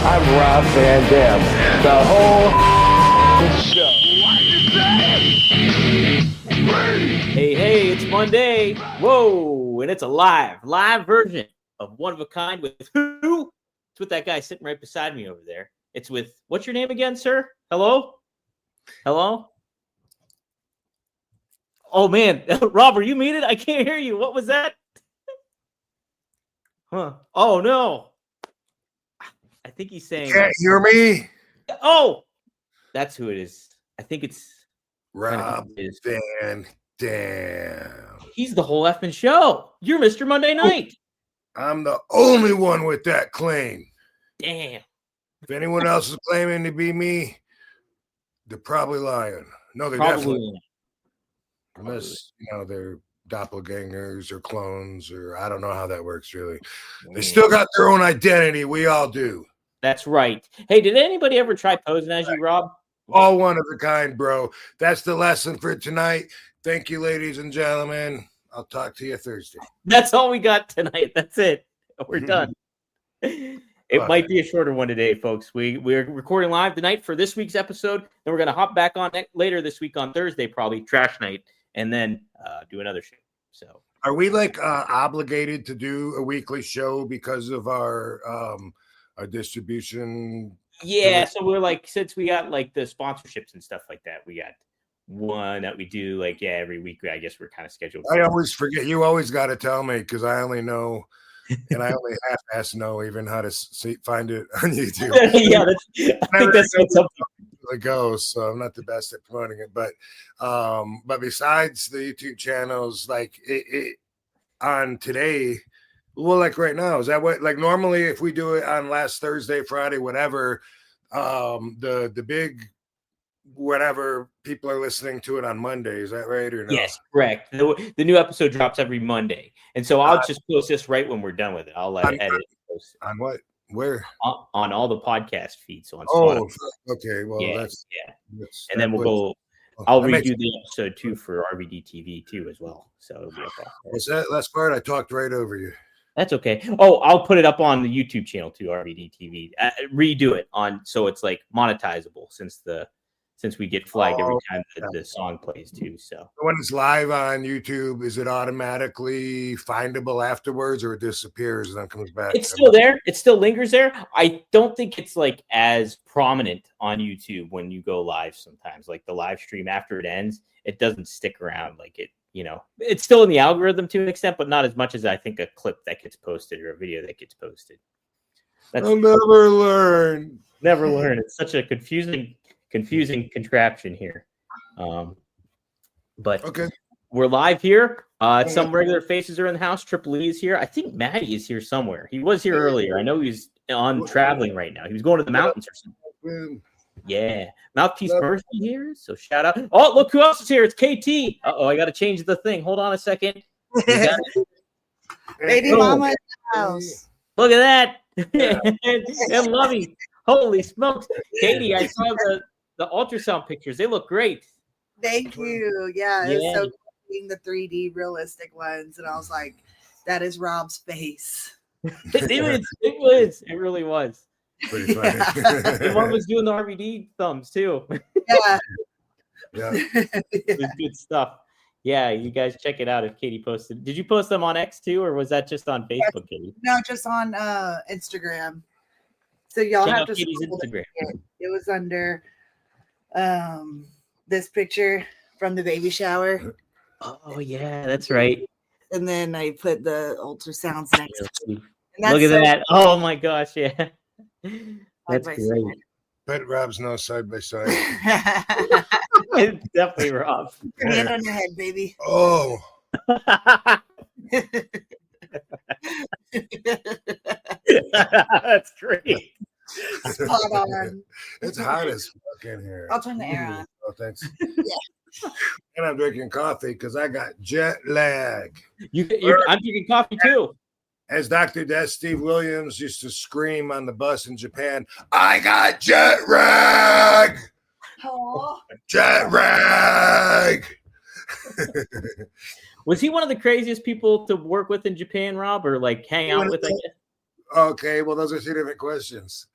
I'm Rob Van Dam. The whole show. Hey, it's Monday. Whoa, and it's a live version of One of a Kind with who? It's with that guy sitting right beside me over there. It's with, what's your name again, sir? Hello? Oh, man. Rob, are you muted? I can't hear you. What was that? Huh. Oh, no. I think he's saying... Can't hear me? Oh! That's who it is. I think it's... Rob Van Dam. He's the whole effing show. You're Mr. Monday Night. I'm the only one with that claim. Damn. If anyone else is claiming to be me, they're probably lying. No, they're definitely lying. Unless, they're doppelgangers or clones, or I don't know how that works, really. They still got their own identity. We all do. That's right. Hey, did anybody ever try posing as you, Rob? All one of a kind, bro. That's the lesson for tonight. Thank you, ladies and gentlemen. I'll talk to you Thursday. That's all we got tonight. That's it. We're done. It might be a shorter one today, folks. We're recording live tonight for this week's episode. Then we're going to hop back on later this week on Thursday, probably trash night, and then do another show. So, are we obligated to do a weekly show because of our distribution? Yeah, so we're since we got the sponsorships and stuff like that, we got one that we do every week. I guess we're kind of scheduled. I always forget. You always got to tell me because I only know, and I only half-ass know even how to find it on YouTube. Yeah, I think that's something. It goes, so I'm not the best at promoting it, but besides the YouTube channels, on today. Well, right now, is that what, normally if we do it on last Thursday, Friday, whatever, the big whatever, people are listening to it on Monday. Is that right or no? Yes, correct. The new episode drops every Monday. And so I'll just post this right when we're done with it. I'll edit it. On what? Where? On all the podcast feeds. So on Spotify. Okay. Well, that's and then I'll redo the episode too for RVD TV too as well. So it'll be up there. What's that last part? I talked right over you. That's okay. Oh, I'll put it up on the YouTube channel too, RVD TV. Redo it so it's monetizable since we get flagged every time the song plays too. So when it's live on YouTube, is it automatically findable afterwards, or it disappears and then comes back? It's still there. It still lingers there. I don't think it's as prominent on YouTube when you go live sometimes. The live stream after it ends, it doesn't stick around it's still in the algorithm to an extent, but not as much as I think a clip that gets posted or a video that gets posted. I'll never learn. Never learn. It's such a confusing contraption here. But okay, we're live here. Some regular faces are in the house. Triple E is here. I think Maddie is here somewhere. He was here earlier. I know he's on traveling right now. He was going to the mountains or something. Yeah. Mouthpiece Mercy here. So shout out. Oh, look who else is here. It's KT. I got to change the thing. Hold on a second. Baby mama in the house. Look at that. And Lovey. Holy smokes. Katie, I saw the ultrasound pictures. They look great. Thank you. Yeah. It's so cool seeing the 3D realistic ones. And I was like, that is Rob's face. It was. It really was. Pretty funny. The one was doing the RVD thumbs too. Yeah. It was good stuff. Yeah, you guys check it out if Katie posted. Did you post them on X too, or was that just on Facebook, Katie? No, just on Instagram. So y'all have to Katie's Instagram. It was under this picture from the baby shower. Oh yeah, that's right. And then I put the ultrasounds next to it. Look at that. Oh my gosh, yeah. That's great. Bet Rob's no side by side. It's definitely Rob. Your hand on your head, baby. Oh. That's great. Spot on. It's hot as fuck in here. I'll turn the air on. Oh, thanks. Yeah. And I'm drinking coffee because I got jet lag. I'm drinking coffee too. As Dr. Death Steve Williams used to scream on the bus in Japan, I got jet lag! Aww. Jet lag! Was he one of the craziest people to work with in Japan, Rob, or like hang out with? I guess? Okay, well, those are two different questions.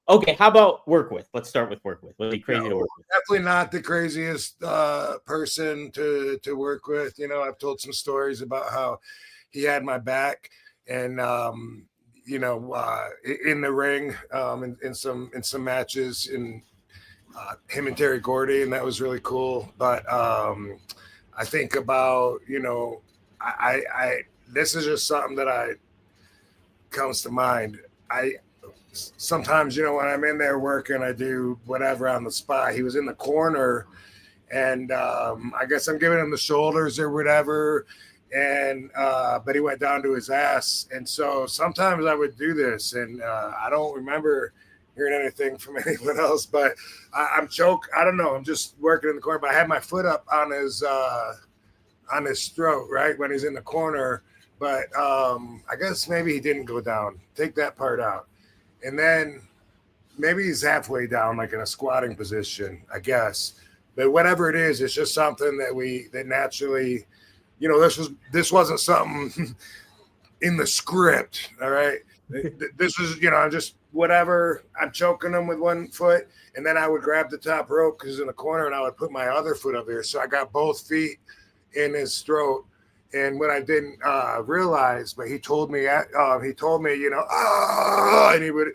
Okay, how about work with? Let's start with work with. Was he crazy to work with? Definitely not the craziest person to work with. You know, I've told some stories about how he had my back, and you know, in the ring, in some matches, in him and Terry Gordy, and that was really cool. But I think about, you know, I this is just something that comes to mind. I sometimes, you know, when I'm in there working, I do whatever on the spot. He was in the corner, and I guess I'm giving him the shoulders or whatever, and but he went down to his ass. And so sometimes I would do this, and I don't remember hearing anything from anyone else, but I'm choke. I don't know. I'm just working in the corner, but I had my foot up on his throat, right, when he's in the corner. But I guess maybe he didn't go down. Take that part out. And then maybe he's halfway down, like in a squatting position, I guess. But whatever it is, it's just something that naturally, you know, this wasn't something in the script. All right. This is, you know, just whatever. I'm choking him with one foot, and then I would grab the top rope because he's in the corner, and I would put my other foot up here. So I got both feet in his throat. And what I didn't realize, but he told me, you know, and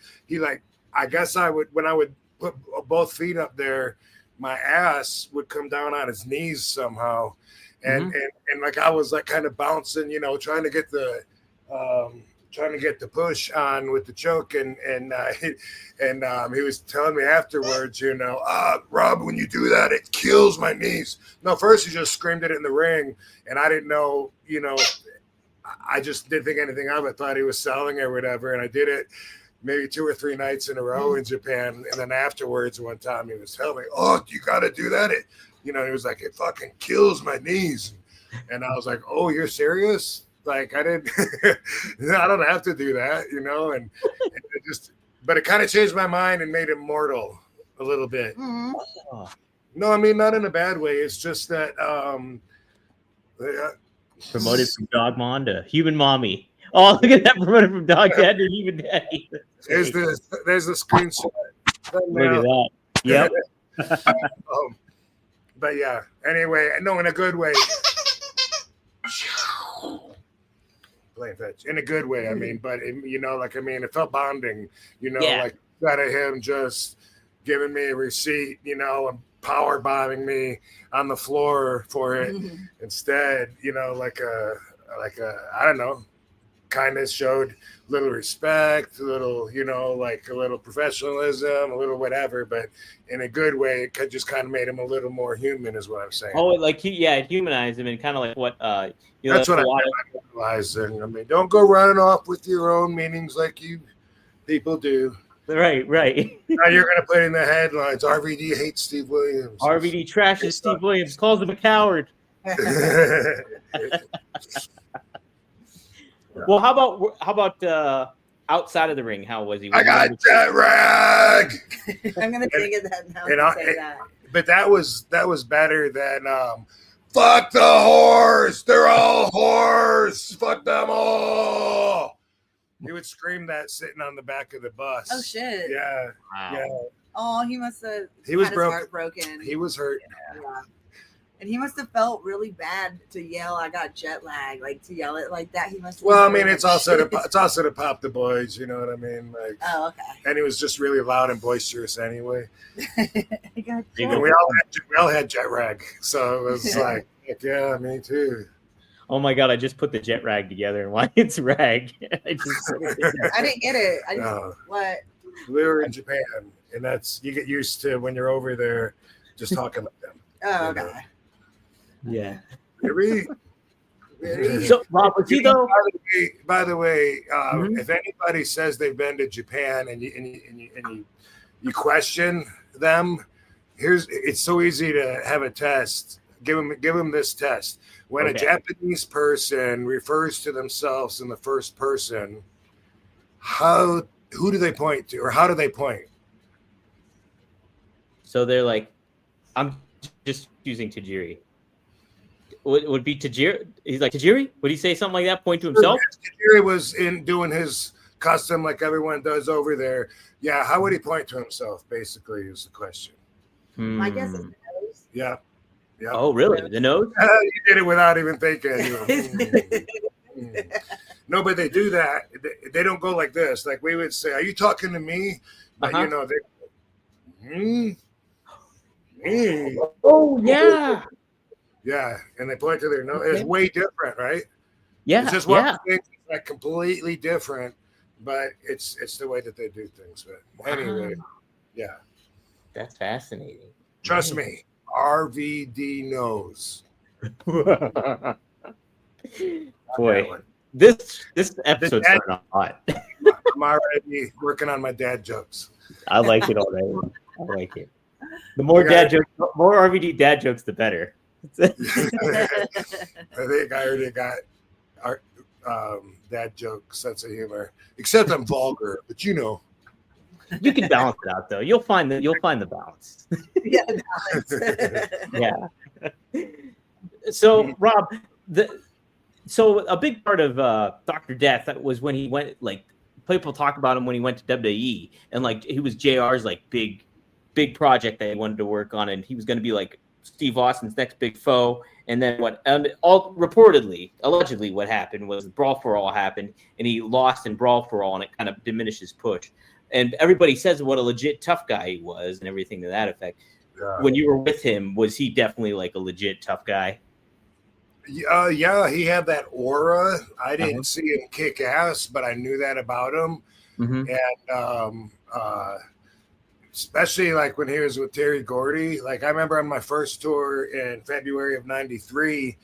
I guess I would, when I would put both feet up there, my ass would come down on his knees somehow. And like, I was like kind of bouncing, you know, trying to get the push on with the choke. And he was telling me afterwards, you know, Rob, when you do that, it kills my knees. No, first he just screamed it in the ring, and I didn't know, you know, I just didn't think anything of it, thought he was selling or whatever. And I did it maybe 2 or 3 nights in a row in Japan. And then afterwards, one time he was telling me, oh, you got to do that. He was like, it fucking kills my knees. And I was like, oh, you're serious? Like, I don't have to do that, you know, and it just, but it kind of changed my mind and made him mortal a little bit. Mhm. No, I mean, not in a bad way. It's just that, Promoted from Dog Mom to Human Mommy. Oh, look at that! Promoted from Dog Dad to Human Daddy. there's the screenshot. Look at that. Yep. But yeah, anyway, no, in a good way. Playing fetch in a good way, I mean, but you know, like, I mean, it felt bonding, you know, like out of him just giving me a receipt, you know, and power bombing me on the floor for it. Instead, you know, like a I don't know, kindness, showed a little respect, a little, you know, like a little professionalism, a little whatever, but in a good way. It just kind of made him a little more human, is what I'm saying. Oh, like it humanized him, and kind of like what you know, that's what I realized. And I mean, don't go running off with your own meanings like you people do. Right. Now you're going to put in the headlines, RVD hates Steve Williams. RVD trashes Steve Williams, calls him a coward. Well, how about outside of the ring? How was he? I got jet rag. I'm going to take it that now. That. But that was better than fuck the whores. They're all whores. Fuck them all. He would scream that sitting on the back of the bus. Oh shit! Yeah, wow. Yeah. Oh, he must have. He was had his heart broken. He was hurt. Yeah. And he must have felt really bad to yell, "I got jet lag!" Like to yell it like that. He must. Well, I mean, it's also to pop the boys. You know what I mean? Like. Oh, okay. And he was just really loud and boisterous anyway. I got we all had jet rag, so it was like, yeah, me too. Oh my god! I just put the jet rag together, and why it's rag? I didn't get it. What? We were in Japan, and you get used to when you're over there, just talking like them. Oh, okay. Yeah. Very. So, Rob, was he though? By the way, if anybody says they've been to Japan and you question them, it's so easy to have a test. Give them this test. When a Japanese person refers to themselves in the first person, who do they point to, or how do they point? So they're like, I'm just using Tajiri. Would be Tajiri? He's like, Tajiri? Would he say something like that? Point to himself? Tajiri was in doing his custom like everyone does over there. Yeah, how would he point to himself? Basically, is the question. My guess is the nose. Yeah. Yeah. Oh, really? The nose? You did it without even thinking. No, but they do that. They don't go like this. Like we would say, "Are you talking to me?" But you know, they. Oh, yeah. Yeah, and they point to their nose. It's way different, right? Yeah. It's just one thing, like completely different, but it's the way that they do things. But anyway, yeah. That's fascinating. Trust me, RVD knows. Boy, this episode's starting off hot. I'm already working on my dad jokes. I like it already. I like it. The more dad jokes, more RVD dad jokes, the better. I think I already got our dad joke sense of humor. Except I'm vulgar, but you know. You can balance it out though. You'll find the balance. Yeah, balance. Yeah. So Rob, so a big part of Dr. Death was when he went, like, people talk about him when he went to WWE, and like he was JR's like big project that he wanted to work on, and he was going to be like Steve Austin's next big foe. And then allegedly what happened was Brawl for All happened, and he lost in Brawl for All, and it kind of diminished his push. And everybody says what a legit tough guy he was and everything to that effect. Yeah. When you were with him, was he definitely like a legit tough guy? Yeah, he had that aura. I didn't see him kick ass, but I knew that about him. And especially like when he was with Terry Gordy. Like I remember on my first tour in February of '93,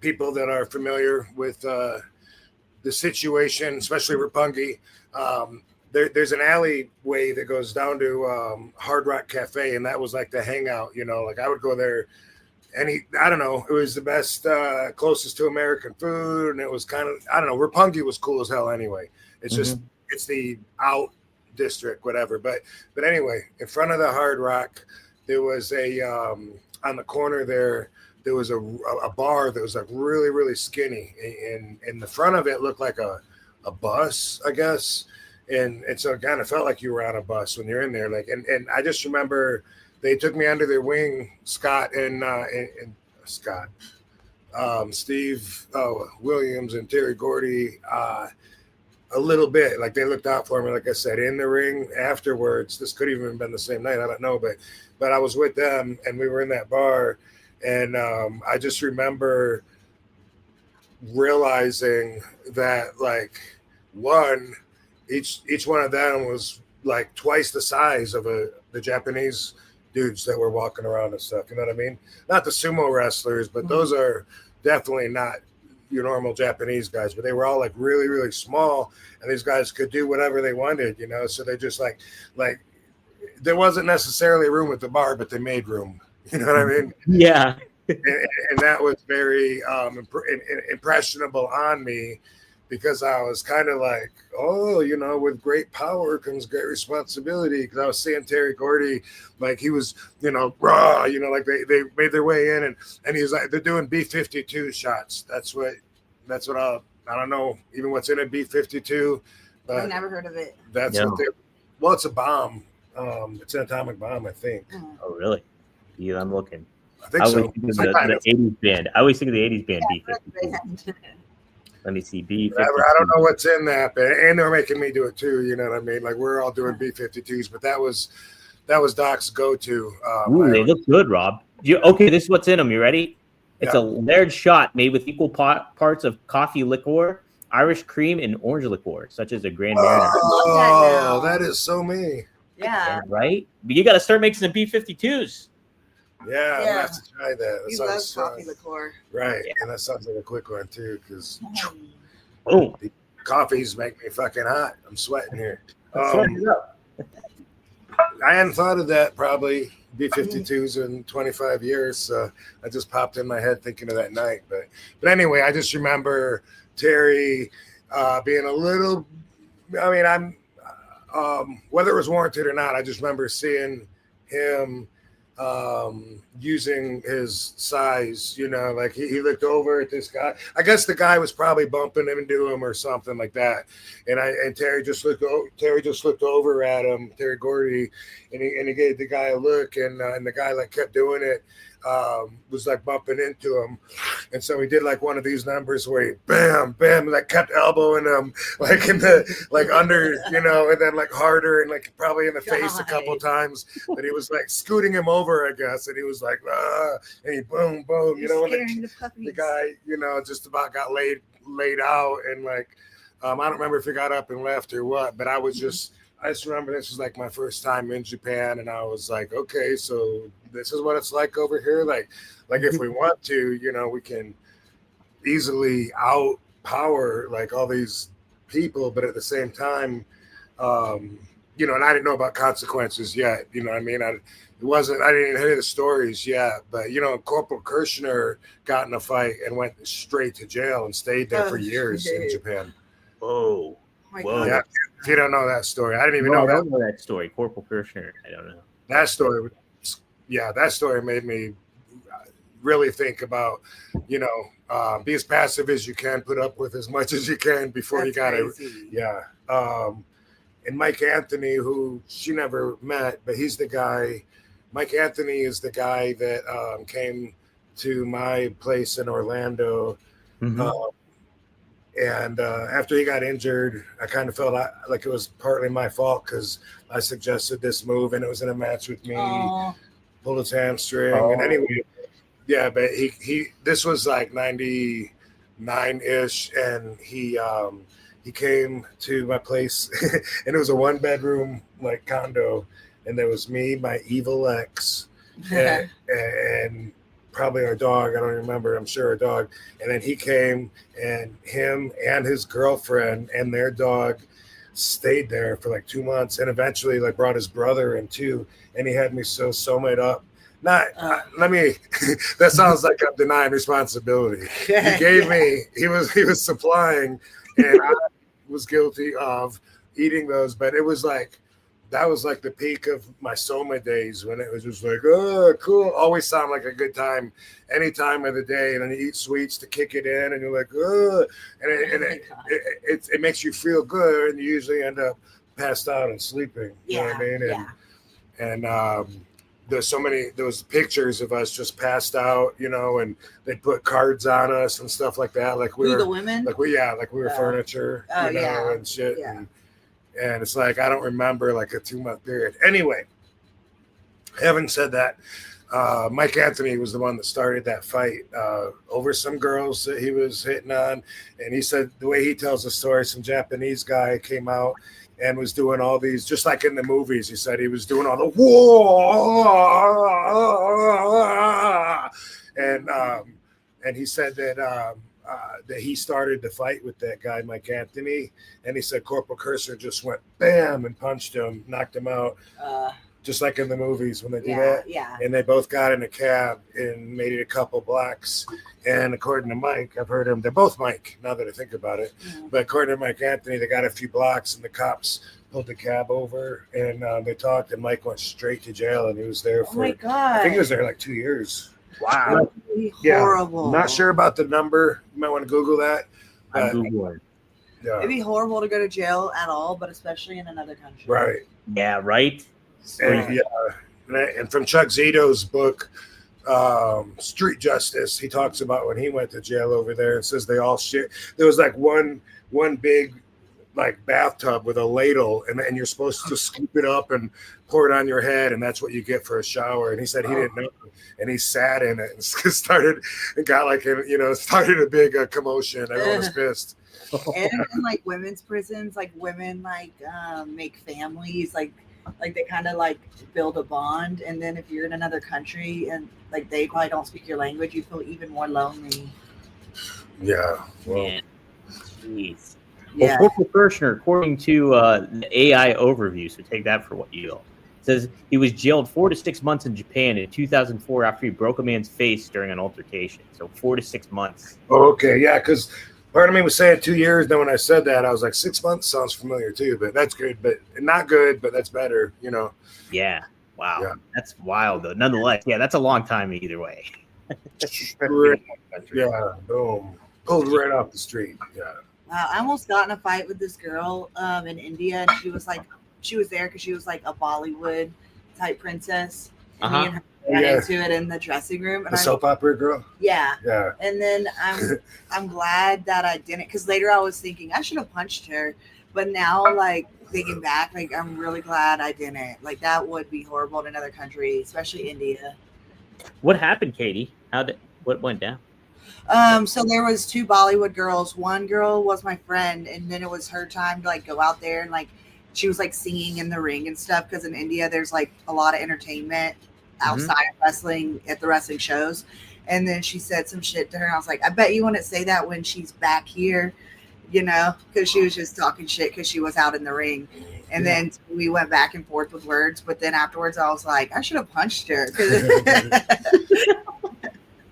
people that are familiar with the situation, especially Roppongi, there's an alleyway that goes down to Hard Rock Cafe, and that was like the hangout, you know, like I would go there, and I don't know, it was the best, closest to American food, and it was kind of, I don't know, Roppongi was cool as hell anyway. It's just, it's the out district, whatever. But anyway, in front of the Hard Rock, there was a, on the corner there was a bar that was like really, really skinny, and the front of it looked like a bus, I guess. And so it kind of felt like you were on a bus when you're in there. Like, and I just remember they took me under their wing, Scott and Scott, Steve Williams and Terry Gordy, a little bit. Like they looked out for me, like I said, in the ring afterwards. This could even have been the same night, I don't know, but I was with them and we were in that bar, and I just remember realizing that like each one of them was like twice the size of the Japanese dudes that were walking around and stuff. You know what I mean? Not the sumo wrestlers, but those are definitely not your normal Japanese guys, but they were all like really, really small, and these guys could do whatever they wanted, you know? So they just like there wasn't necessarily room at the bar, but they made room. You know what I mean? Yeah. and that was very impressionable on me, because I was kind of like, oh, you know, with great power comes great responsibility. Because I was seeing Terry Gordy, like he was, you know, raw, you know, like they made their way in, and he was like, they're doing B-52 shots. That's what I don't know even what's in a B-52. But I've never heard of it. That's what they. Well, it's a bomb. It's an atomic bomb, I think. Oh, really? Yeah, I'm looking. I think so. Think of the 80s band. I always think of the 80s band B-52. Let me see. B-52. I don't know what's in that, but and they're making me do it too. You know what I mean? Like we're all doing B-52s, but that was Doc's go-to. Ooh, they look good, Rob. Okay, this is what's in them. You ready? It's a layered shot made with equal parts of coffee liqueur, Irish cream, and orange liqueur, such as a Grand Marnier. Oh, that is so me. Yeah. Right? But you got to start making some B-52s. Yeah, I'm gonna have to try that. You love coffee liqueur. Right, and that sounds like a quick one too, because the coffees make me fucking hot. I'm sweating here. I hadn't thought of that probably B-52s in 25 years, so I just popped in my head thinking of that night. But anyway, I just remember Terry being a little. I mean, I'm whether it was warranted or not, I just remember seeing him using his size, you know, like he looked over at this guy. I guess the guy was probably bumping into him or something like that. And Terry just looked over at him, Terry Gordy, and he gave the guy a look, and the guy like kept doing it. Was like bumping into him, and so he did like one of these numbers where he bam, like kept elbowing him like in the like under, you know, and then like harder and like probably in the face a couple times. But he was like scooting him over, I guess, and he was like, and he boom, you know, and the guy, you know, just about got laid out, and like I don't remember if he got up and left or what, but I just remember this was like my first time in Japan, and I was like, okay, so this is what it's like over here. Like if we want to, you know, we can easily outpower like all these people, but at the same time, you know, and I didn't know about consequences yet. You know what I mean? I didn't hear the stories yet, but you know, Corporal Kirshner got in a fight and went straight to jail and stayed there for years in Japan. Whoa. Whoa. Yeah, if you don't know that story, I didn't even know. I don't know that story. Corporal Kirshner, I don't know. That story, that story made me really think about, you know, be as passive as you can, put up with as much as you can before you got to, and Mike Anthony, who she never met, but he's the guy. Mike Anthony is the guy that came to my place in Orlando. Mm-hmm. And after he got injured, I kind of felt like it was partly my fault because I suggested this move, and it was in a match with me. Pulled his hamstring, and anyway, yeah. But he this was like 99-ish, and he came to my place, and it was a 1-bedroom like condo, and there was me, my evil ex, and probably our dog. I don't remember. I'm sure a dog. And then he came, and him and his girlfriend and their dog stayed there for like 2 months, and eventually like brought his brother in too. And he had me sew it up. That sounds like I'm denying responsibility. He gave me, he was supplying, and I was guilty of eating those, but it was like, that was like the peak of my Soma days when it was just like, oh, cool. Always sound like a good time any time of the day. And then you eat sweets to kick it in, and you're like, oh, and it makes you feel good. And you usually end up passed out and sleeping. You know what I mean? And there was pictures of us just passed out, you know, and they put cards on us and stuff like that. Like we were the women, like we were furniture, you know, and shit. Yeah. And it's like, I don't remember like a 2-month period. Anyway, having said that, Mike Anthony was the one that started that fight over some girls that he was hitting on. And he said, the way he tells the story, some Japanese guy came out and was doing all these, just like in the movies. He said he was doing all the whoa. And he said that he started the fight with that guy, Mike Anthony, and he said Corporal Kirshner just went bam and punched him, knocked him out, just like in the movies when they do that. Yeah. And they both got in a cab and made it a couple blocks. And according to Mike, I've heard him, they're both Mike, now that I think about it. Mm-hmm. But according to Mike Anthony, they got a few blocks, and the cops pulled the cab over, and they talked, and Mike went straight to jail, and he was there for, my God. I think he was there like 2 years. Wow. Horrible. Not sure about the number. You might want to Google that. I'm Googling. Yeah. It'd be horrible to go to jail at all, but especially in another country. Right. Yeah, right. And from Chuck Zito's book, Street Justice, he talks about when he went to jail over there, and says they all shit. There was like one big like bathtub with a ladle, and you're supposed to scoop it up and pour it on your head, and that's what you get for a shower. And he said he didn't know, and he sat in it and started a big commotion. Everyone was pissed. And in like women's prisons, like women make families, like they kind of like build a bond, and then if you're in another country and like they probably don't speak your language, you feel even more lonely. Yeah. Well, Man. Jeez. Yeah. Well, Corporal Kirshner, according to the AI overview, so take that for what you will, says he was jailed 4 to 6 months in Japan in 2004 after he broke a man's face during an altercation. So 4 to 6 months. Oh, okay, yeah, because part of me was saying 2 years. Then when I said that, I was like 6 months sounds familiar too, but that's good, but not good, but that's better, you know. Yeah. Wow, Yeah. that's wild though. Nonetheless, yeah, that's a long time either way. Yeah, boom. Pulled right off the street. Yeah. Wow, I almost got in a fight with this girl in India, and she was there because she was like a Bollywood type princess, and me and her got into it in the dressing room. And the soap opera girl. Yeah. Yeah. And then I'm glad that I didn't, because later I was thinking I should have punched her, but now like thinking back, like I'm really glad I didn't. Like that would be horrible in another country, especially India. What happened, Katie? What went down? So there was two Bollywood girls. One girl was my friend, and then it was her time to like go out there and like she was like singing in the ring and stuff, because in India there's like a lot of entertainment outside of wrestling at the wrestling shows. And then she said some shit to her, and I was like, I bet you wouldn't say that when she's back here, you know, because she was just talking shit because she was out in the ring. And then we went back and forth with words, but then afterwards I was like, I should have punched her.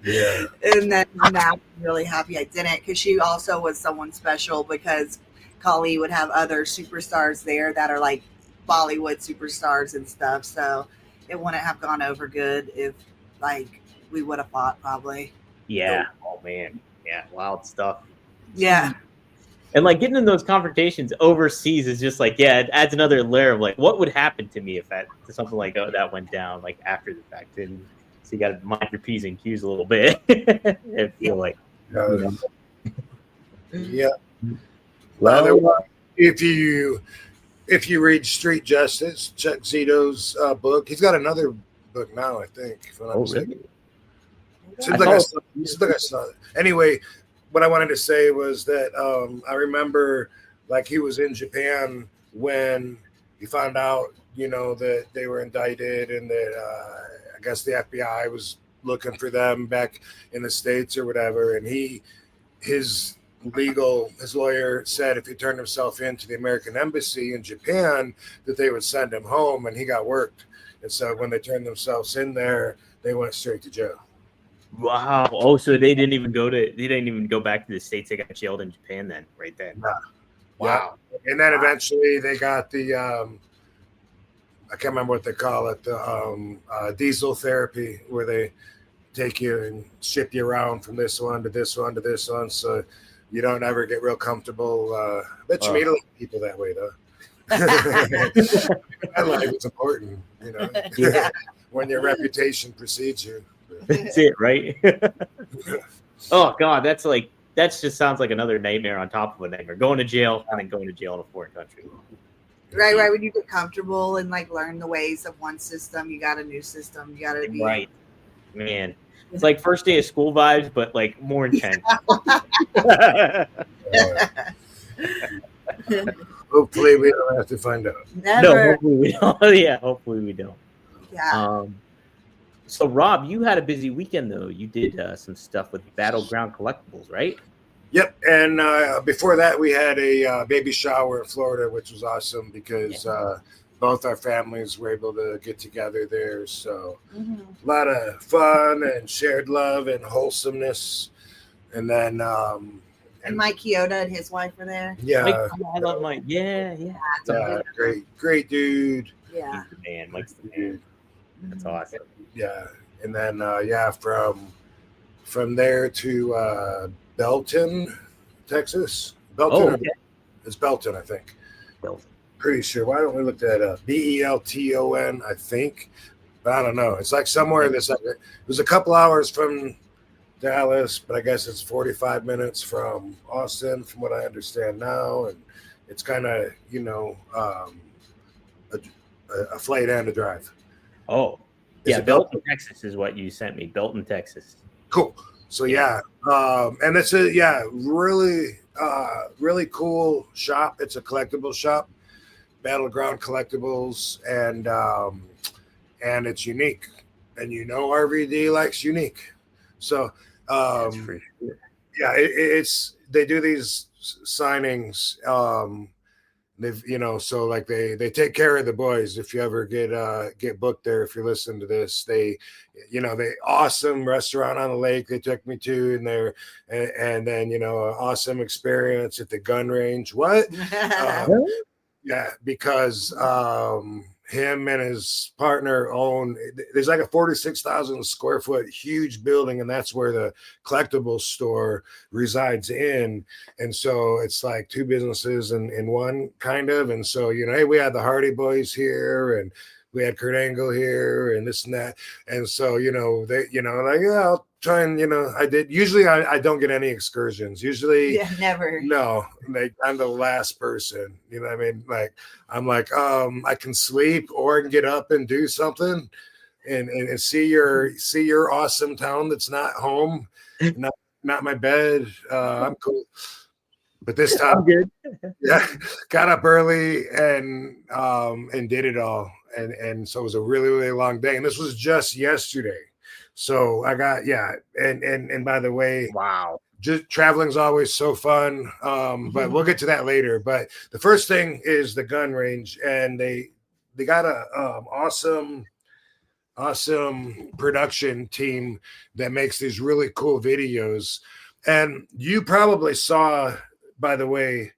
Yeah. And then now I'm really happy I didn't, because she also was someone special, because Kali would have other superstars there that are like Bollywood superstars and stuff. So it wouldn't have gone over good if like we would have fought probably. Yeah. Oh man. Yeah. Wild stuff. Yeah. And like getting in those confrontations overseas is just like, yeah, it adds another layer of like, what would happen to me if something like that went down like after the fact. And so you got to mind your P's and Q's a little bit. I feel like. Yeah. Well, if you read Street Justice, Chuck Zito's book, he's got another book now, I think. If I'm not mistaken. Seems like I saw it. Anyway, what I wanted to say was that I remember like he was in Japan when he found out, you know, that they were indicted and that I guess the FBI was looking for them back in the States or whatever. And his lawyer said if he turned himself in to the American embassy in Japan, that they would send him home, and he got worked. And so when they turned themselves in there, they went straight to jail. Wow. Oh, so they didn't even go back to the States. They got jailed in Japan then, right then. Yeah. Wow. Yeah. And then eventually they got the I can't remember what they call it, the diesel therapy, where they take you and ship you around from this one to this one to this one, so you don't ever get real comfortable. I bet you meet a lot of people that way, though. That life is important, you know. Yeah. When your reputation precedes you. That's it, right? Oh God, that just sounds like another nightmare on top of a nightmare. Going to jail and then going to jail in a foreign country. Right. When you get comfortable and like learn the ways of one system, you got a new system. You got to be right. Man, it's like first day of school vibes, but like more intense. Hopefully, we don't have to find out. Never. No, hopefully we don't. Yeah, hopefully we don't. Yeah. So, Rob, you had a busy weekend, though. You did some stuff with Battleground Collectibles, right? Yep. And before that, we had a baby shower in Florida, which was awesome because both our families were able to get together there. So a lot of fun and shared love and wholesomeness. And then and Mike Chioda and his wife were there. Yeah. I love Mike. Yeah. Great dude. Yeah. He's the man. Mike's the man. That's awesome. Yeah. And then from there to Belton, Texas. Belton. Okay. It's Belton, I think. Belton. Pretty sure. Why don't we look that up? Belton, I think. But I don't know. It's like somewhere it was a couple hours from Dallas, but I guess it's 45 minutes from Austin, from what I understand now. And it's kind of, a flight and a drive. Oh, yeah. Belton, Texas is what you sent me. Belton, Texas. Cool. So and it's a really cool shop. It's a collectible shop, Battleground Collectibles, and it's unique. And RVD likes unique. So That's for sure. Yeah, it's they do these signings. So like they take care of the boys. If you ever get booked there, if you're listening to this, they awesome restaurant on the lake they took me to, and then an awesome experience at the gun range. What? Yeah, because him and his partner own, there's like a 46,000 square foot huge building, and that's where the collectibles store resides in. And so it's like two businesses in one, kind of. And so, hey, we had the Hardy Boys here, and we had Kurt Angle here, and this and that. And so, they, like, yeah, I'll try and, I did. Usually I don't get any excursions. Usually, Yeah, never. no, like I'm the last person. You know what I mean? Like, I'm like, I can sleep or I can get up and do something and see your awesome town that's not home, not my bed. I'm cool. But this time, I'm good. yeah, got up early and did it all. And so it was a really, really long day. And this was just yesterday. So I got, and by the way, Wow. just traveling's always so fun. But we'll get to that later. But the first thing is the gun range, and they got a awesome production team that makes these really cool videos. And you probably saw, by the way,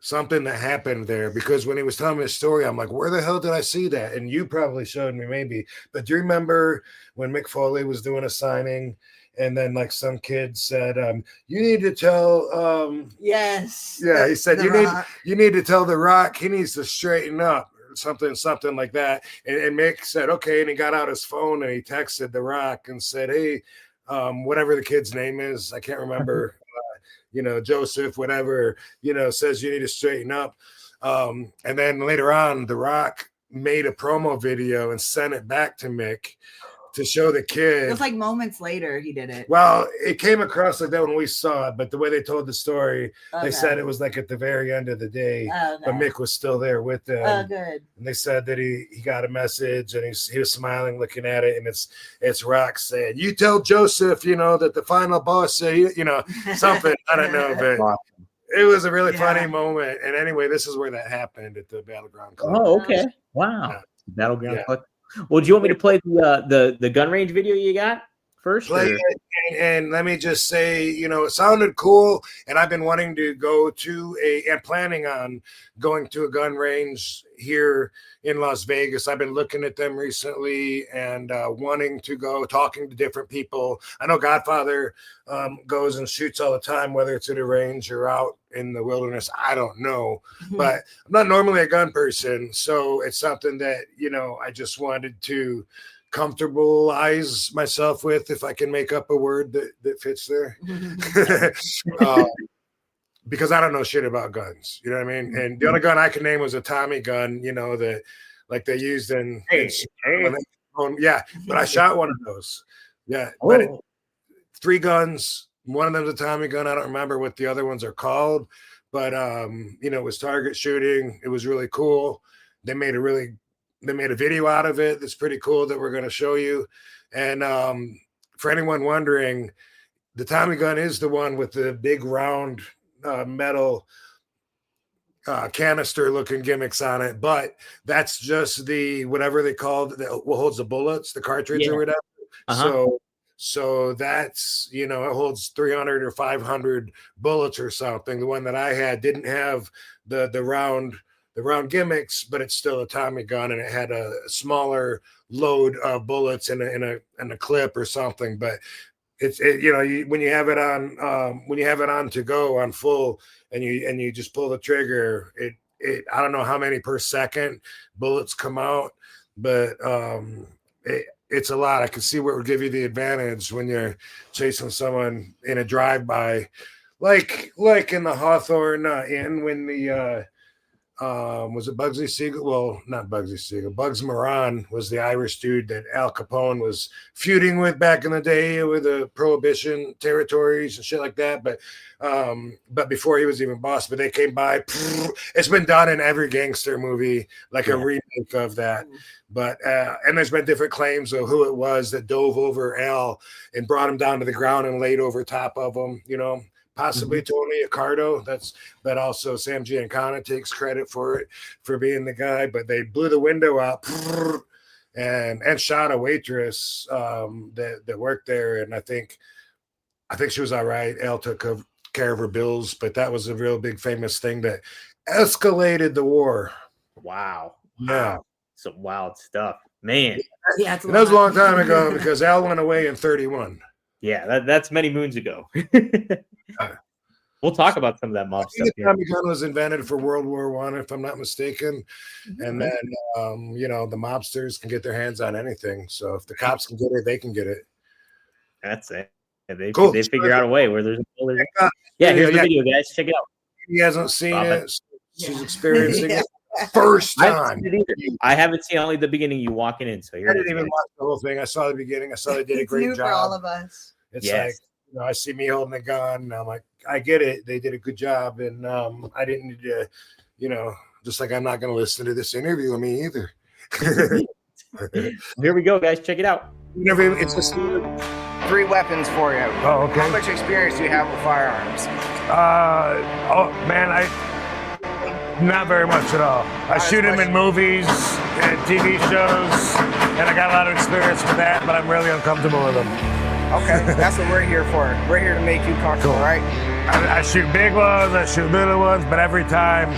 something that happened there, because when he was telling me his story, I'm like, where the hell did I see that? And you probably showed me, maybe. But do you remember when Mick Foley was doing a signing, and then like some kid said, you need to tell Yes. yeah, he said The you need to tell The Rock he needs to straighten up, or something like that. And Mick said, okay, and he got out his phone and he texted The Rock and said, hey, whatever the kid's name is, I can't remember. Joseph, whatever, says you need to straighten up. And then later on, The Rock made a promo video and sent it back to Mick to show the kid. It was like moments later he did it. Well, it came across like that when we saw it, but the way they told the story, Okay. they said it was like at the very end of the day, Okay. but Mick was still there with them. Oh, good. And they said that he got a message, and he was smiling, looking at it, and it's Rock saying, "You tell Joseph, that the final boss say, something." I don't know, but it was a really funny moment. And anyway, this is where that happened, at the Battleground Club. Oh, okay. Wow. Yeah. Battleground Club. Well, do you want me to play the gun range video you got first? Play it, and let me just say, it sounded cool, and I've been wanting to go to and planning on going to a gun range here in Las Vegas. I've been looking at them recently and wanting to go, talking to different people. I know Godfather goes and shoots all the time, whether it's at a range or out in the wilderness. I don't know, but I'm not normally a gun person, so it's something that I just wanted to comfortabilize myself with, if I can make up a word that fits there. Because I don't know shit about guns, you know what I mean? And the only gun I can name was a Tommy gun, that like they used in but I shot one of those. Yeah, but 3 guns. One of them's a Tommy gun. I don't remember what the other ones are called, but it was target shooting. It was really cool. They made a video out of it that's pretty cool that we're going to show you. And for anyone wondering, the Tommy gun is the one with the big round metal canister looking gimmicks on it, but that's just the whatever they call it, what holds the bullets, the cartridge or whatever. So that's it holds 300 or 500 bullets or something. The one that I had didn't have the round gimmicks, but it's still a Tommy gun, and it had a smaller load of bullets in a clip or something. But when you have it on to go on full, and you just pull the trigger, it I don't know how many per second bullets come out, but it's a lot. I can see what would give you the advantage when you're chasing someone in a drive-by, like in the Hawthorne Inn, when the was it Bugsy Siegel? Well, not Bugsy Siegel. Bugs Moran was the Irish dude that Al Capone was feuding with back in the day with the Prohibition territories and shit like that. But before he was even boss, but they came by. It's been done in every gangster movie, like a remake of that. But and there's been different claims of who it was that dove over Al and brought him down to the ground and laid over top of him. Possibly Tony Accardo. But also Sam Giancana takes credit for it, for being the guy. But they blew the window out and shot a waitress that worked there. And I think she was all right. Al took care of her bills, but that was a real big famous thing that escalated the war. Wow. Yeah. Some wild stuff, man. Yeah, And that was a long time ago because Al went away in 31. Yeah, that's many moons ago. We'll talk about some of that mob I stuff think the here. Tommy gun was invented for World War I, if I'm not mistaken. And then, the mobsters can get their hands on anything. So if the cops can get it, they can get it. That's it. They Cool. figure out a way where there's yeah. Here's the video, guys. Check it out. He hasn't seen Robin. it. So she's experiencing it first I haven't time. seen it either. I haven't seen only the beginning. You walking in, so here I it is, didn't even guys. watch the whole thing. I saw the beginning. I saw they did a It's great new job. for all of us. It's Yes. like, I see me holding a gun. And I'm like, I get it. They did a good job. And I didn't need to, just like I'm not going to listen to this interview with me either. Here we go, guys. Check it out. It's just 3 weapons for you. Oh, okay. How much experience do you have with firearms? Not very much at all. I shoot them in movies and TV shows, and I got a lot of experience with that, but I'm really uncomfortable with them. Okay, that's what we're here for. We're here to make you comfortable, Cool. right? I shoot big ones, I shoot little ones, but every time,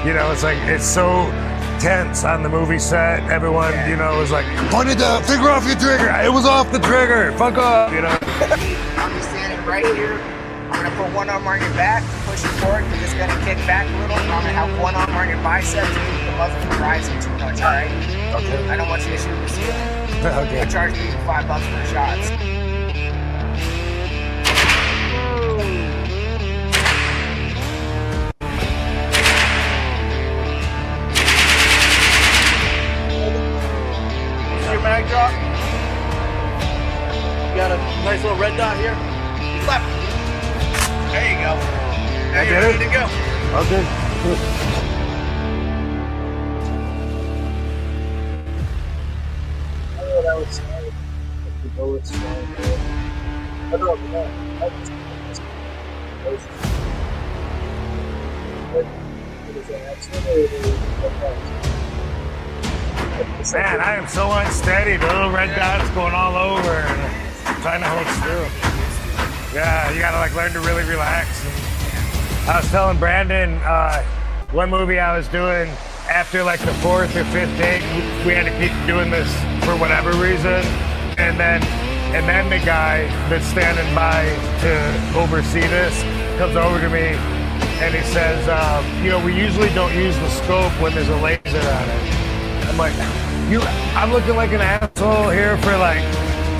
it's so tense on the movie set. Everyone, is like, pointed the finger off your trigger. It was off the trigger. Fuck off, I'll be standing right here. I'm gonna put one arm on your back, push you forward. You're just gonna kick back a little. I'm gonna have one arm on your biceps to keep the muzzle from rising too much, all right? Okay. I don't want you to shoot the ceiling. Okay. I charge people $5 for shots. Your mag drop. You got a nice little red dot here. Left. There you go. Now you're did ready it? to go. Okay. Oh, that was smart. The bullets flying through. I don't know. Man, I am so unsteady. The little red dots going all over and I'm trying to hold still. Yeah, you gotta learn to really relax. I was telling Brandon, one movie I was doing after the 4th or 5th take, we had to keep doing this for whatever reason. And then the guy that's standing by to oversee this comes over to me and he says, we usually don't use the scope when there's a laser on it. I'm like, I'm looking like an asshole here for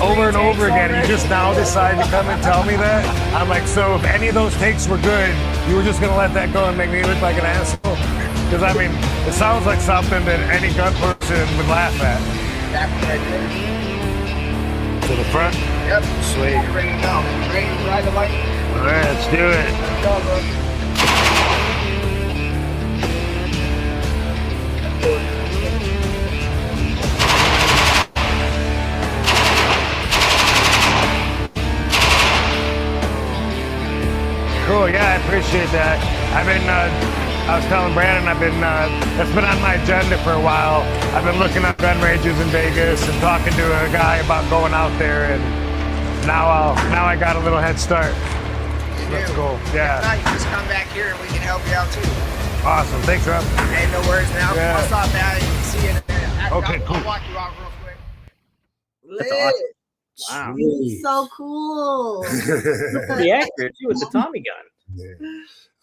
over and over again. You just now decide to come and tell me that? I'm like, so if any of those takes were good, you were just gonna let that go and make me look like an asshole? Because it sounds like something that any gun person would laugh at. That right there. To the front? Yep. Sweet. You're ready to go. Ready to ride the light? All right, let's do it. Go, bro. Cool, yeah, I appreciate that. I was telling Brandon, that's been on my agenda for a while. I've been looking up gun ranges in Vegas and talking to a guy about going out there, and now I got a little head start. That's cool, yeah. If not, you just come back here and we can help you out too. Awesome, thanks, Rob. Hey, no worries, man. Yeah. I'll stop by and see you in a minute. Okay, cool. I'll walk you out real quick. That's awesome. Wow. Sweet. So cool. Pretty accurate too with the Tommy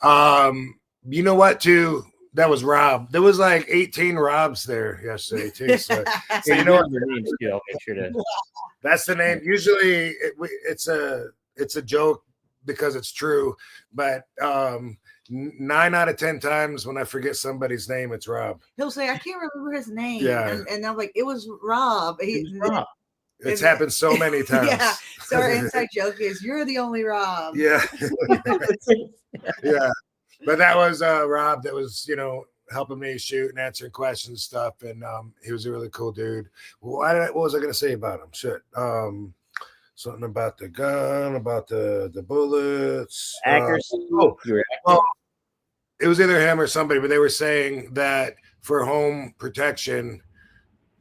gun. You know what, too? That was Rob. There was 18 Robs there yesterday, too. So, So you know what their names too. I'll make sure to. that's the name. Usually it's a joke because it's true, but 9 out of 10 times when I forget somebody's name, it's Rob. He'll say, I can't remember his name. Yeah. And I'm like, it was Rob. Rob. It's happened so many times. Yeah. So our inside joke is, you're the only Rob. Yeah. Yeah. But that was Rob that was, helping me shoot and answering questions and stuff. And he was a really cool dude. What was I going to say about him? Shit. Something about the gun, about the bullets. Accuracy. Well, It was either him or somebody, but they were saying that for home protection,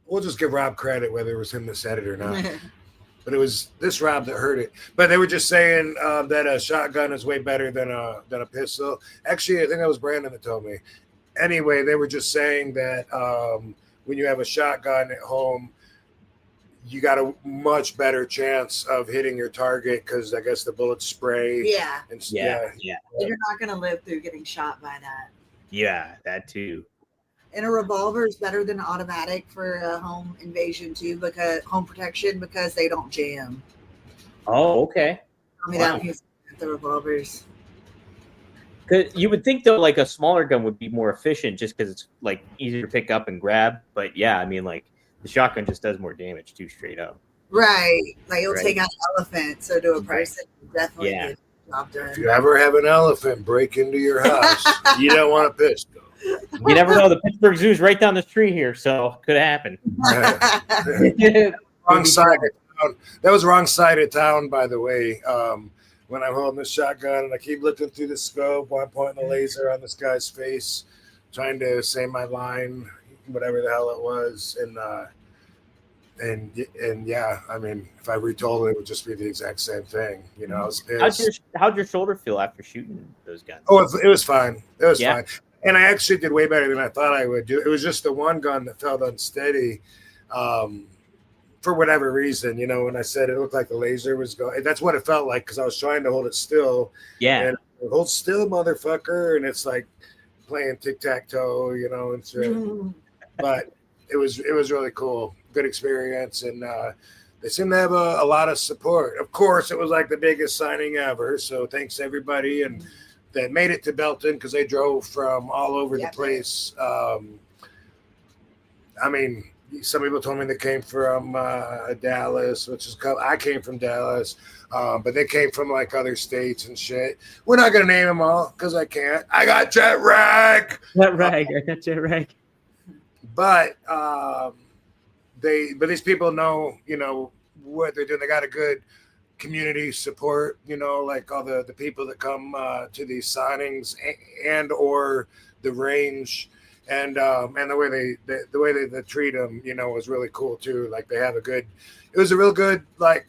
we'll just give Rob credit whether it was him that said it or not. But it was this Rob that heard it. But they were just saying that a shotgun is way better than a pistol. Actually, I think that was Brandon that told me. anyway, they were just saying that when you have a shotgun at home, you got a much better chance of hitting your target because I guess the bullets spray. Yeah. And Yeah. You're not going to live through getting shot by that. Yeah, that too. And a revolver is better than automatic for a home invasion too, because home protection, because they don't jam. Oh, okay. Tell me that with the revolvers. Because you would think though, like a smaller gun would be more efficient, just because it's like easier to pick up and grab. But yeah, I mean, like the shotgun just does more damage too, straight up. Right, like it'll take out an elephant. So to a person, definitely get the job done. If you ever have an elephant break into your house, you don't want a pistol. You never know. The Pittsburgh Zoo's right down the street here, so could happen. Wrong side of town. That was wrong side of town, by the way. When I'm holding this shotgun and I keep looking through the scope, while I'm pointing the laser on this guy's face, trying to say my line, whatever the hell it was, and yeah, I mean, if I retold it, it would just be the exact same thing, you know. I was pissed. How'd your shoulder feel after shooting those guns? Oh, it was fine. It was fine. And I actually did way better than I thought I would do. It was just the one gun that felt unsteady for whatever reason. You know, when I said it looked like the laser was going, that's what it felt like because I was trying to hold it still. Yeah. And hold still, motherfucker. And it's like playing tic-tac-toe, you know, and so, but it was really cool. Good experience. And they seem to have a lot of support. Of course, it was like the biggest signing ever. So thanks everybody. And that made it to Belton because they drove from all over the place. I mean, some people told me they came from Dallas, which is I came from Dallas, but they came from like other states and shit. We're not gonna name them all because I can't. I got jet rag. I got jet rag. But these people know, you know, what they're doing. They got a good community support, you know, like all the people that come to these signings and or the range, and the way they treat them, you know, was really cool too. Like it was a real good, like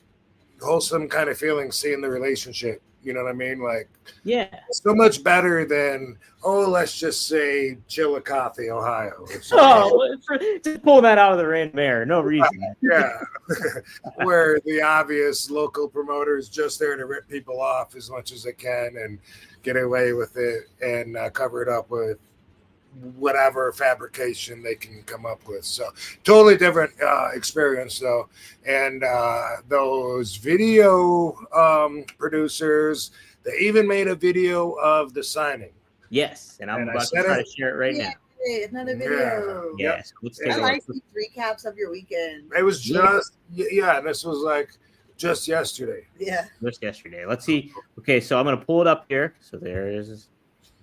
wholesome kind of feeling seeing the relationship. You know what I mean? Like, yeah, so much better than, let's just say Chillicothe, Ohio. Just pull that out of the random air. No reason. Yeah. Where the obvious local promoter is just there to rip people off as much as they can and get away with it and cover it up with whatever fabrication they can come up with. So totally different experience though. And those video producers, they even made a video of the signing. Yes, and I'm about to try to share it right now. Another video. Yes, let's take I like these recaps of your weekend. It was just and this was like just yesterday. Yeah, just yesterday. Let's see. Okay, so I'm gonna pull it up here. So there is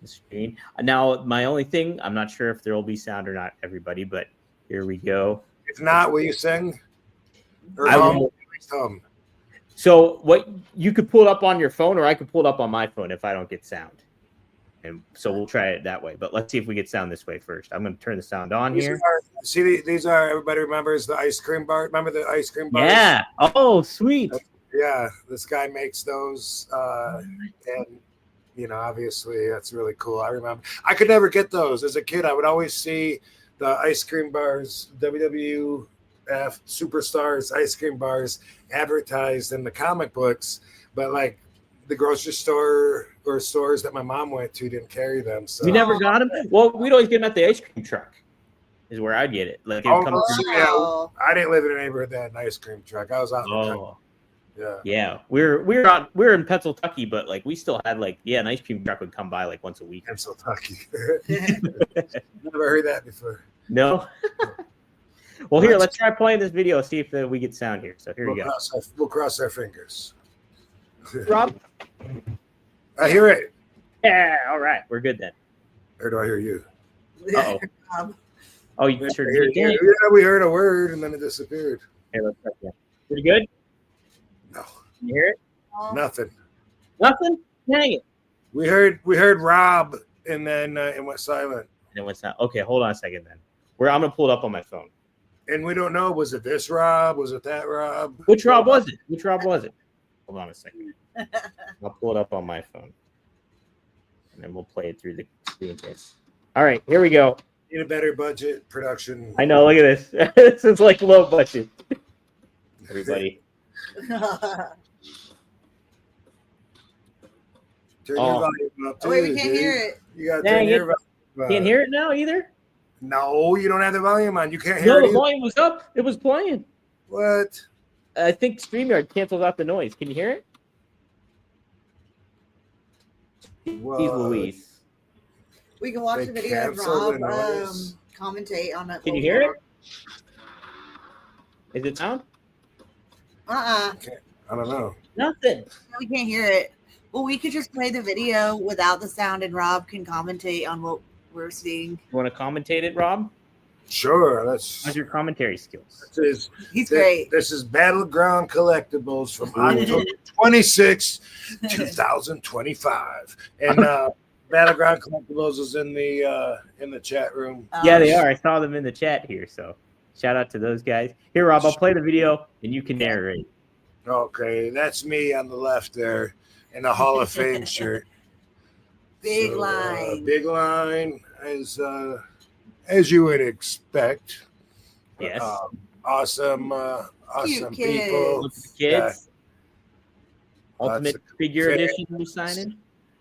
the screen. Now, my only thing, I'm not sure if there will be sound or not, everybody, but here we go. If not, will you sing? Or I will. So what you could pull it up on your phone, or I could pull it up on my phone if I don't get sound. And so we'll try it that way. But let's see if we get sound this way first. I'm going to turn the sound on here. These are everybody remembers the ice cream bar. Remember the ice cream bars? Yeah. Oh, sweet. Yeah, this guy makes those, and you know, obviously that's really cool. I remember I could never get those as a kid. I would always see the ice cream bars, WWF Superstars ice cream bars advertised in the comic books, but like the grocery store or stores that my mom went to didn't carry them. So you never got them? Well, we'd always get them at the ice cream truck. Is where I'd get it. Like it would come I didn't live in a neighborhood that had an ice cream truck. I was out in the country. Yeah. We're in Pennsylvania, but like we still had like an ice cream truck would come by like once a week. Pennsylvania. Never heard that before. No. Well, here, let's try playing this video. See if we get sound here. So here we go. We'll cross our fingers. Rob, I hear it. Yeah. All right, we're good then. Or do I hear you? Uh-oh. Oh, you sure did. Yeah, we heard a word and then it disappeared. Hey, let's try again. Pretty good. No. You hear it? Nothing. Nothing? Dang it. We heard Rob and then it went silent. And it went silent. Okay, hold on a second then. I'm gonna pull it up on my phone. And we don't know. Was it this Rob? Was it that Rob? Which Rob was it? Hold on a second. I'll pull it up on my phone. And then we'll play it through the screen test. All right, here we go. Need a better budget production. I know. Look at this. This is like low budget. Everybody. Turn Oh. your volume up too. Oh, wait, we can't dude. hear it. You got to Dang turn it. your volume up. Can't hear it now either. No, you don't have the volume on. You can't hear No, it the either. volume was up. It was playing. What? I think StreamYard cancels out the noise. Can you hear it? What? He's Louise. We can watch They the video of cancel the Rob noise? commentate on it. Can you hear it? Is it sound? I don't know. Nothing. No, we can't hear it. Well, we could just play the video without the sound, and Rob can commentate on what we're seeing. You want to commentate it, Rob? Sure. That's How's your commentary skills? He's great. This is Battleground Collectibles from October 26, 2025. And Battleground Collectibles is in the chat room. Yeah, they are. I saw them in the chat here. So shout out to those guys. Here, Rob, I'll play the video and you can narrate. Okay, that's me on the left there in the Hall of Fame shirt. Big line. Big line, as you would expect. Yes. Awesome Cute people. kids. Look at the kids. Ultimate Lots of figure kids. edition you're signing.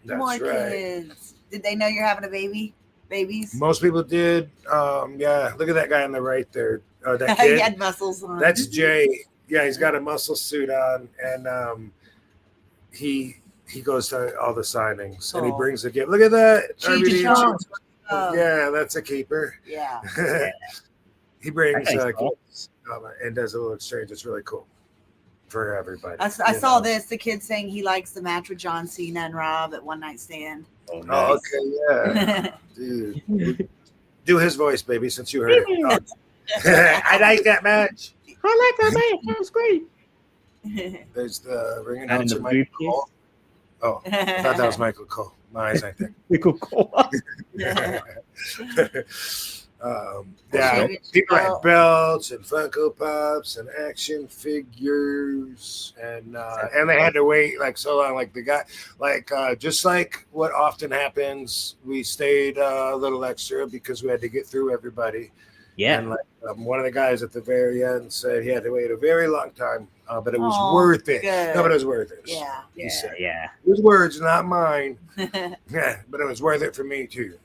That's More right. kids. Did they know you're having a baby? Babies? Most people did. Yeah, look at that guy on the right there. That He kid. had muscles on. That's Jay. Yeah, he's got a muscle suit on, and he goes to all the signings, and he Oh. brings a gift. Look at that. Cheech RVD. Chong. Oh. Yeah, that's a keeper. Yeah. He brings That guy's cool. gifts, and does a little exchange. It's really cool for everybody. I you saw know. this. The kid saying he likes the match with John Cena and Rob at One Night Stand. Oh, Oh, okay, yeah, dude. Do his voice, baby, since you heard it. Oh. I like that match. I like that man. That was great. There's the ring Not in the announcer, Michael briefcase? Cole. Oh, I thought that was Michael Cole. My eyes ain't there. Cool. Yeah, Shave it people well. had belts and Funko Pops and action figures, and they had to wait like so long. Like the guy, like just like what often happens, we stayed a little extra because we had to get through everybody. Yeah. And like one of the guys at the very end said he had to wait a very long time, but it was Aw, worth it. good. No, but it was worth it. Yeah. He said Yeah. his words, not mine. Yeah, but it was worth it for me too.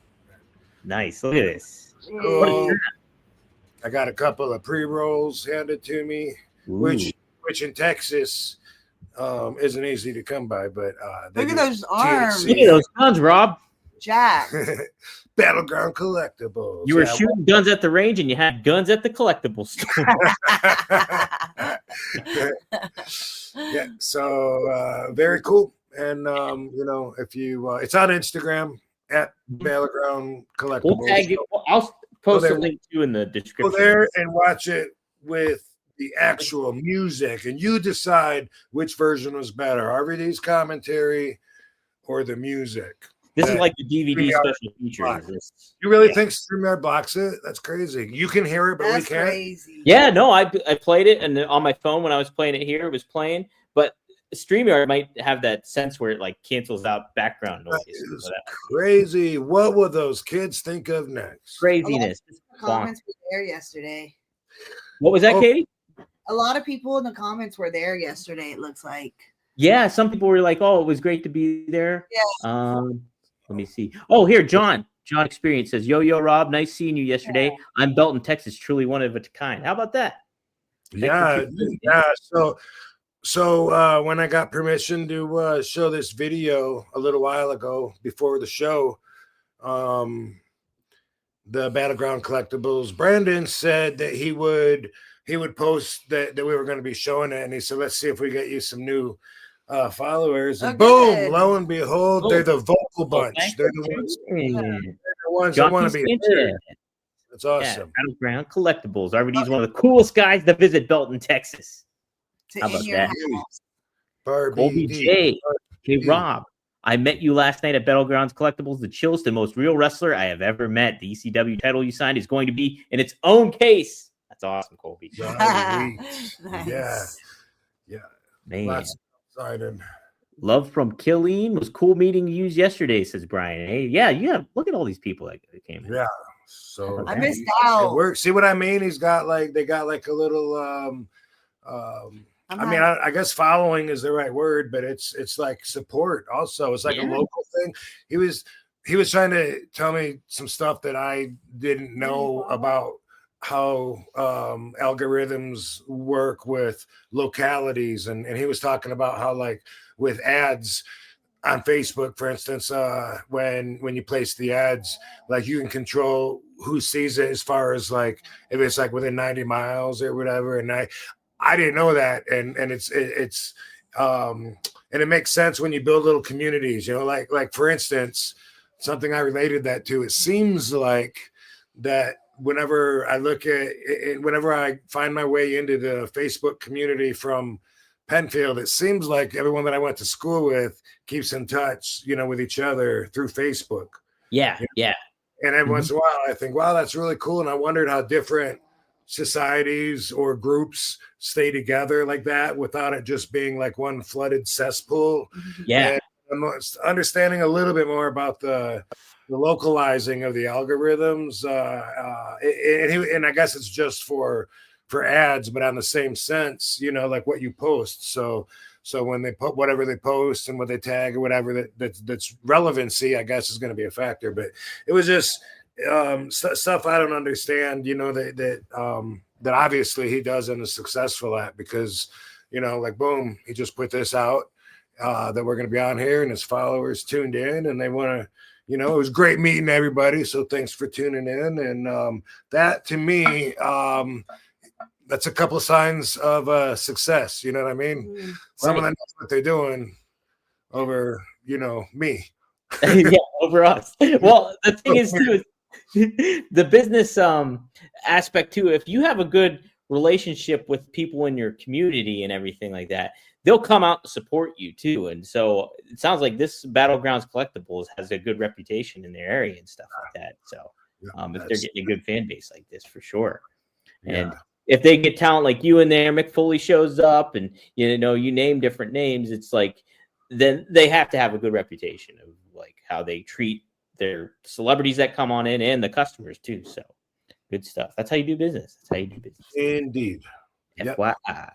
Nice. Look at this. Cool. I got a couple of pre-rolls handed to me, which in Texas isn't easy to come by. But they Look at do those arms. Look at those guns, Rob. Jack. Battleground Collectibles. You were Yeah, shooting guns at the range and you had guns at the collectible store. yeah, so very cool. And if you it's on Instagram at Battleground Collectibles. We'll tag it. I'll post there. a link to in the Go description. there and watch it with the actual music, and you decide which version was better, RVD's commentary or the music. This is like the DVD StreamYard special features. This- You really Yeah. think StreamYard blocks it? That's crazy. You can hear it, but That's we can't. crazy. Yeah, no, I played it, and on my phone when I was playing it here, it was playing. But StreamYard might have that sense where it like cancels out background noise. That is So that- crazy. What will those kids think of next? Craziness. The comments were there yesterday. What was that, Oh. Katie? A lot of people in the comments were there yesterday, it looks like. Yeah, some people were like, "Oh, it was great to be there." Yeah. Let me see. Oh, here, John. John Experience says, "Yo, Rob, nice seeing you yesterday. I'm Belton, Texas, truly one of a kind." How about that? Yeah, yeah. So when I got permission to show this video a little while ago before the show, the Battleground Collectibles, Brandon said that he would post that we were going to be showing it, and he said, "Let's see if we get you some new followers." And boom, good. lo and behold, they're the vocal bunch. thank They're the ones that John want to be Sanchez. there. That's Yeah, awesome. Battleground Collectibles. RVD's one of the coolest guys to visit Belton, Texas. To How in about your that? house. Colby Barbie J. Hey, D. Rob. I met you last night at Battlegrounds Collectibles. The chillest and most real wrestler I have ever met. The ECW title you signed is going to be in its own case. That's awesome, Colby. Barbie. Nice. Yeah. Yeah. Man. Lots of excited. Love from Killeen. Was cool meeting you yesterday, says Brian. Hey, yeah. Look at all these people that came in. Yeah. So I missed it out. works. See what I mean? They got like a little I mean, I guess following is the right word, but it's like support also. It's like a local thing. He was trying to tell me some stuff that I didn't know about how algorithms work with localities, and he was talking about how, like, with ads on Facebook, for instance, when you place the ads, like, you can control who sees it as far as, like, if it's like within 90 miles or whatever. And I didn't know that, and it's and it makes sense when you build little communities, you know, like for instance, something I related that to. It seems like that whenever I look at it, whenever I find my way into the Facebook community from Penfield, it seems like everyone that I went to school with keeps in touch, you know, with each other through Facebook. Yeah. And every once in a while, I think, wow, that's really cool. And I wondered how different societies or groups stay together like that without it just being like one flooded cesspool. Yeah. And I'm understanding a little bit more about the localizing of the algorithms. And I guess it's just for ads, but on the same sense, you know, like what you post. So when they put whatever they post and what they tag or whatever that's relevancy, I guess, is going to be a factor. But it was just stuff I don't understand, you know, that obviously he does and is successful at, because, you know, like, boom, he just put this out that we're going to be on here, and his followers tuned in and they want to, you know, it was great meeting everybody. So thanks for tuning in. And that, to me, that's a couple of signs of success. You know what I mean? Someone that knows what they're doing over, you know, me. Yeah, over us. Well, the thing is, too, the business aspect too. If you have a good relationship with people in your community and everything like that, they'll come out and support you too. And so it sounds like this Battlegrounds Collectibles has a good reputation in their area and stuff like that. So if they're getting a good fan base like this, for sure. And if they get talent like you in there, Mick Foley shows up, and, you know, you name different names, it's like, then they have to have a good reputation of, like, how they treat their celebrities that come on in and the customers too. So good stuff. That's how you do business. Indeed. FYI.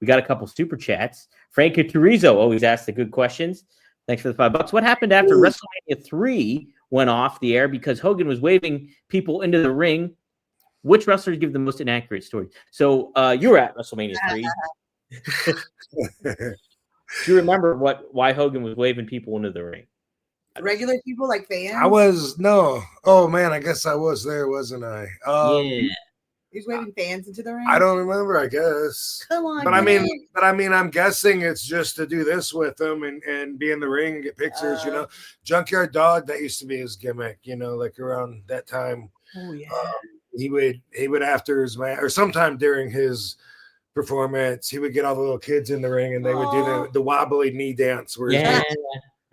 We got a couple super chats. Frank Turizo always asks the good questions. Thanks for the $5. What happened after WrestleMania 3 went off the air because Hogan was waving people into the ring? Which wrestlers give the most inaccurate stories? So you were at WrestleMania 3. Do you remember why Hogan was waving people into the ring? Regular people, like fans? Oh man, I guess I was there, wasn't I? Yeah. He's waving fans into the ring? I don't remember, I guess. Come on. But I mean, I'm guessing it's just to do this with them and be in the ring and get pictures, you know. Junkyard Dog, that used to be his gimmick, you know, like around that time. Oh yeah. He would after his match, or sometime during his performance, he would get all the little kids in the ring and they would do the wobbly knee dance where you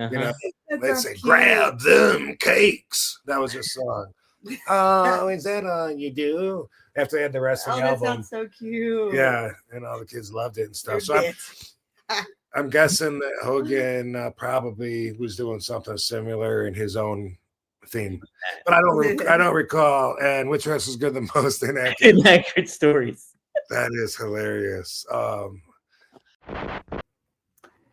know, they'd say, "Grab them cakes." That was his song. Oh, is that all you do? After they had the wrestling album. That sounds so cute. Yeah, and all the kids loved it and stuff. So I'm guessing that Hogan probably was doing something similar in his own theme, but I don't recall. And which wrestler's good the most inaccurate stories? That is hilarious.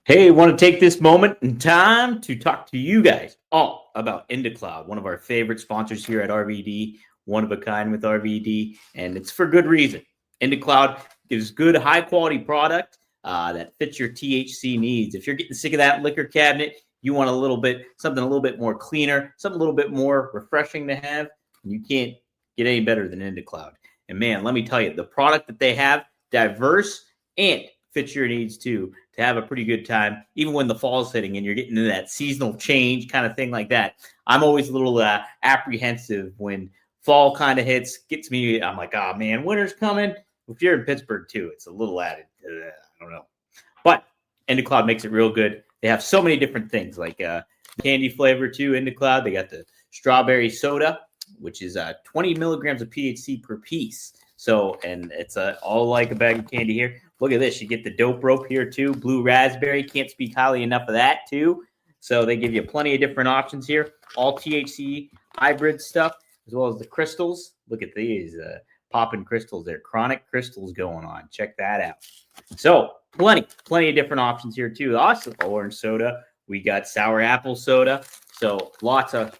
Hey, want to take this moment in time to talk to you guys all about IndaCloud, one of our favorite sponsors here at RVD, one of a kind with RVD, and it's for good reason. IndaCloud gives good, high-quality product that fits your THC needs. If you're getting sick of that liquor cabinet, you want something a little bit more cleaner, something a little bit more refreshing to have, you can't get any better than IndaCloud. And man, let me tell you, the product that they have, diverse and fits your needs too, to have a pretty good time, even when the fall's hitting and you're getting into that seasonal change kind of thing like that. I'm always a little apprehensive when fall kind of hits, gets me. I'm like, oh man, winter's coming. If you're in Pittsburgh too, it's a little added. I don't know. But IndaCloud makes it real good. They have so many different things, like candy flavor too, IndaCloud. They got the strawberry soda, which is 20 milligrams of THC per piece. So, and it's all like a bag of candy here. Look at this. You get the dope rope here too. Blue raspberry. Can't speak highly enough of that too. So they give you plenty of different options here. All THC hybrid stuff, as well as the crystals. Look at these popping crystals there. Chronic crystals going on. Check that out. So plenty of different options here too. Awesome. Orange soda. We got sour apple soda. So lots of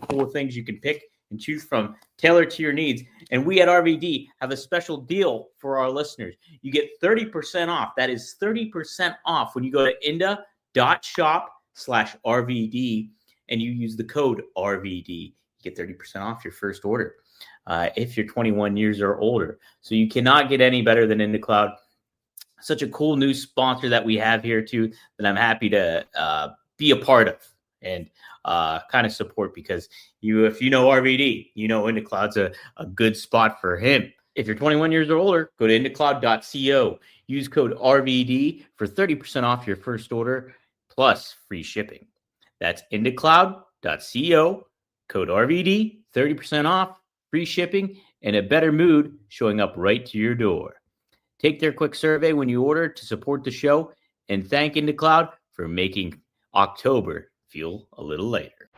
cool things you can pick and choose from, tailored to your needs. And we at RVD have a special deal for our listeners. You get 30% off. That is 30% off when you go to inda.shop/RVD and you use the code RVD. You get 30% off your first order if you're 21 years or older. So you cannot get any better than IndaCloud. Such a cool new sponsor that we have here too that I'm happy to be a part of and kind of support, because if you know RVD, you know IndaCloud's a good spot for him. If you're 21 years or older, go to indacloud.co. Use code RVD for 30% off your first order plus free shipping. That's indacloud.co, code RVD, 30% off, free shipping, and a better mood showing up right to your door. Take their quick survey when you order to support the show, and thank IndaCloud for making October feel a little later.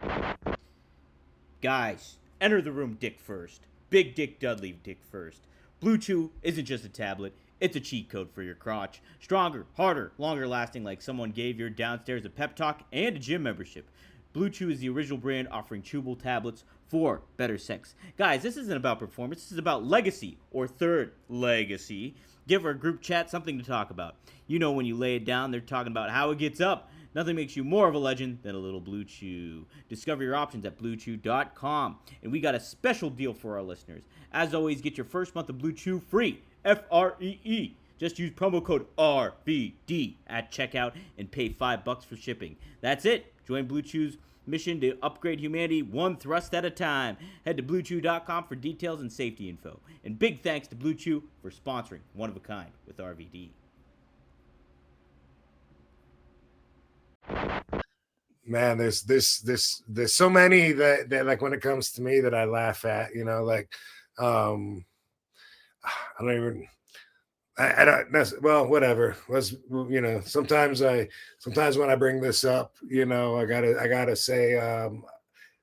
Guys, enter the room dick first. Big Dick Dudley dick first. Blue Chew isn't just a tablet, it's a cheat code for your crotch. Stronger, harder, longer lasting, like someone gave your downstairs a pep talk and a gym membership. Blue Chew is the original brand offering chewable tablets for better sex. Guys, this isn't about performance, this is about legacy, or third legacy. Give our group chat something to talk about. You know, when you lay it down, they're talking about how it gets up. Nothing makes you more of a legend than a little Blue Chew. Discover your options at BlueChew.com. And we got a special deal for our listeners. As always, get your first month of Blue Chew free. Free. Just use promo code RVD at checkout and pay $5 for shipping. That's it. Join Blue Chew's mission to upgrade humanity one thrust at a time. Head to BlueChew.com for details and safety info. And big thanks to Blue Chew for sponsoring One of a Kind with RVD. Man, there's so many that like when it comes to me that I laugh at, you know, like I don't well, whatever. You know, sometimes when I bring this up, you know, I gotta say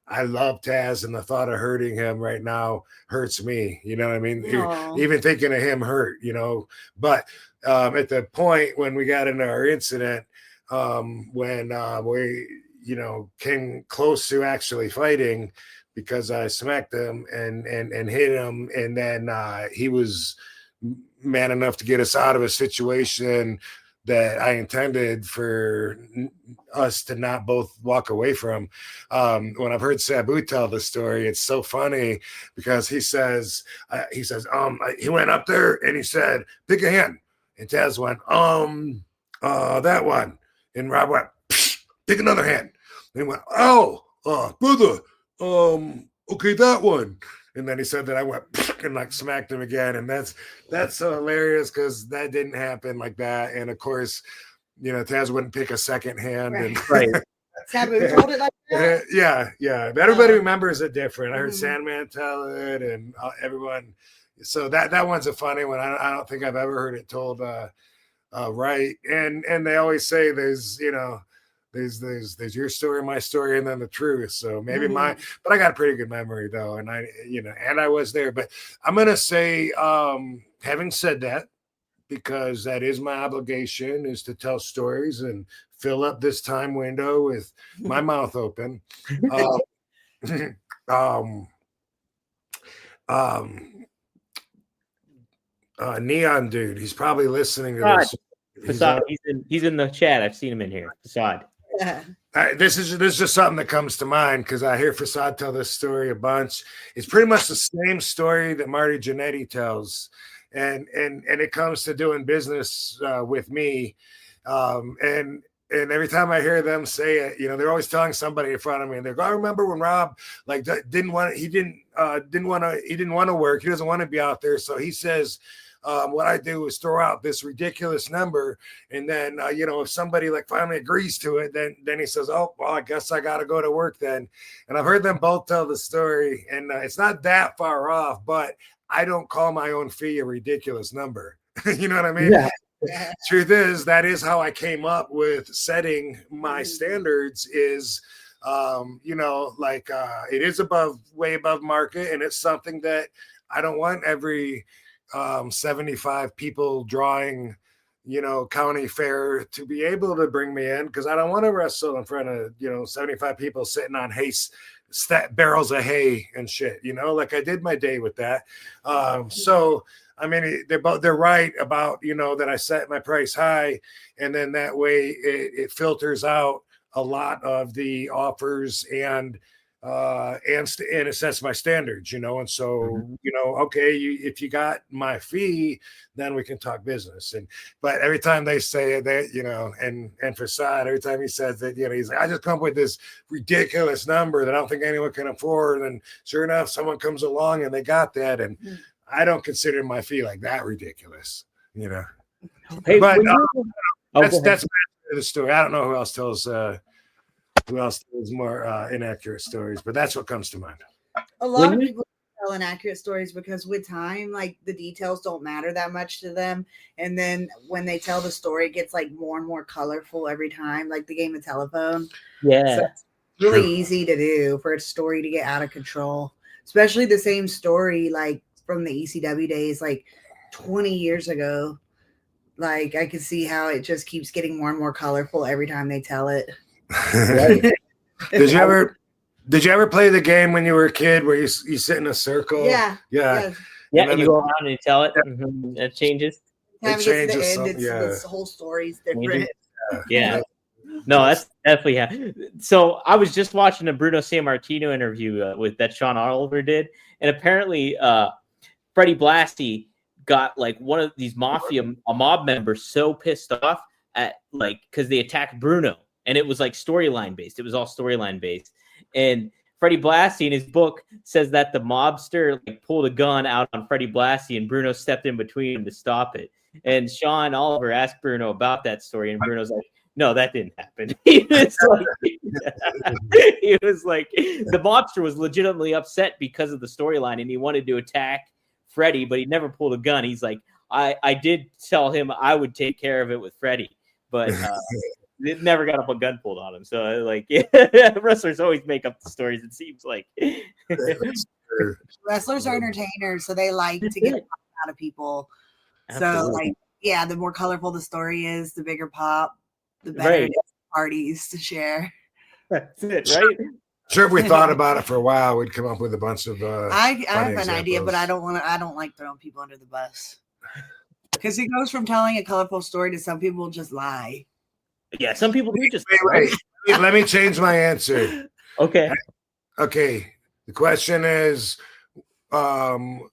I love Taz, and the thought of hurting him right now hurts me. You know what I mean? Aww. Even thinking of him hurt, you know. But at the point when we got into our incident, when we, you know, came close to actually fighting, because I smacked him and hit him, and then he was man enough to get us out of a situation that I intended for us to not both walk away from. When I've heard Sabu tell the story, it's so funny because he says, he went up there and he said, pick a hand. And Taz went, that one. And Rob went, pick another hand. And he went, brother, okay, that one. And then he said that I went and like smacked him again. And that's so hilarious because that didn't happen like that. And of course, you know, Taz wouldn't pick a second hand. Right. And Right. Sabu told it like that. yeah. Everybody remembers it different. I heard Sandman tell it, and everyone. So that one's a funny one. I don't think I've ever heard it told right. And they always say there's, you know, there's your story, my story, and then the truth. So maybe mine, but I got a pretty good memory though. And I was there, but I'm going to say, having said that, because that is my obligation, is to tell stories and fill up this time window with my mouth open. Neon dude, he's probably listening to this. Facade, he's in the chat. I've seen him in here. Facade. This is just something that comes to mind because I hear Facade tell this story a bunch. It's pretty much the same story that Marty Jannetty tells, and it comes to doing business with me, and every time I hear them say it, you know, they're always telling somebody in front of me, and they're going, I remember when Rob didn't want to work, he doesn't want to be out there, so he says, what I do is throw out this ridiculous number, and then if somebody like finally agrees to it, then he says, oh well, I guess I got to go to work then. And I've heard them both tell the story, and it's not that far off, but I don't call my own fee a ridiculous number. You know what I mean? Yeah. Truth is, that is how I came up with setting my standards is, you know, like it is way above market. And it's something that I don't want every 75 people drawing, you know, county fair to be able to bring me in, because I don't want to wrestle in front of, you know, 75 people sitting on barrels of hay and shit, you know, like I did my day with that. So I mean, they're right about, you know, that I set my price high, and then that way it filters out a lot of the offers and it sets my standards, you know. And so, you know, okay, if you got my fee, then we can talk business. But every time they say that, you know, and Facade, every time he says that, you know, he's like, I just come up with this ridiculous number that I don't think anyone can afford. And sure enough, someone comes along and they got that. And I don't consider my fee like that ridiculous, you know. Hey, But that's the story. I don't know who else tells more inaccurate stories, but that's what comes to mind. A lot of people tell inaccurate stories because with time, like the details don't matter that much to them. And then when they tell the story, it gets like more and more colorful every time, like the game of telephone. Yeah. So it's really easy to do for a story to get out of control, especially the same story like from the ECW days, like 20 years ago. Like I can see how it just keeps getting more and more colorful every time they tell it. Did you ever play the game when you were a kid where you sit in a circle? Yeah. Yeah, and you go around and you tell it. It changes. Time it gets to the end, this whole story's different. Yeah. No, that's definitely So I was just watching a Bruno Sammartino interview with that Sean Oliver did, and apparently Freddie Blassie got like one of these mob members so pissed off at like because they attacked Bruno, and it was like storyline based. It was all storyline based, and Freddie Blassie in his book says that the mobster like pulled a gun out on Freddie Blassie, and Bruno stepped in between him to stop it. And Sean Oliver asked Bruno about that story, and Bruno's like, no, that didn't happen. He was like, the mobster was legitimately upset because of the storyline, and he wanted to attack Freddie, but he never pulled a gun. He's like, I did tell him I would take care of it with Freddie, but it never got up a gun pulled on him. So like, wrestlers always make up the stories. It seems like wrestlers are entertainers, so they like to get out of people. Absolutely. So like, yeah, the more colorful the story is, the bigger pop, the better it is for parties to share. That's it, right? Sure, if we thought about it for a while, we'd come up with a bunch of. I have an idea, but I don't like throwing people under the bus because it goes from telling a colorful story to some people just lie. Yeah, some people do just. Wait. Let me change my answer. Okay. Okay. The question is, what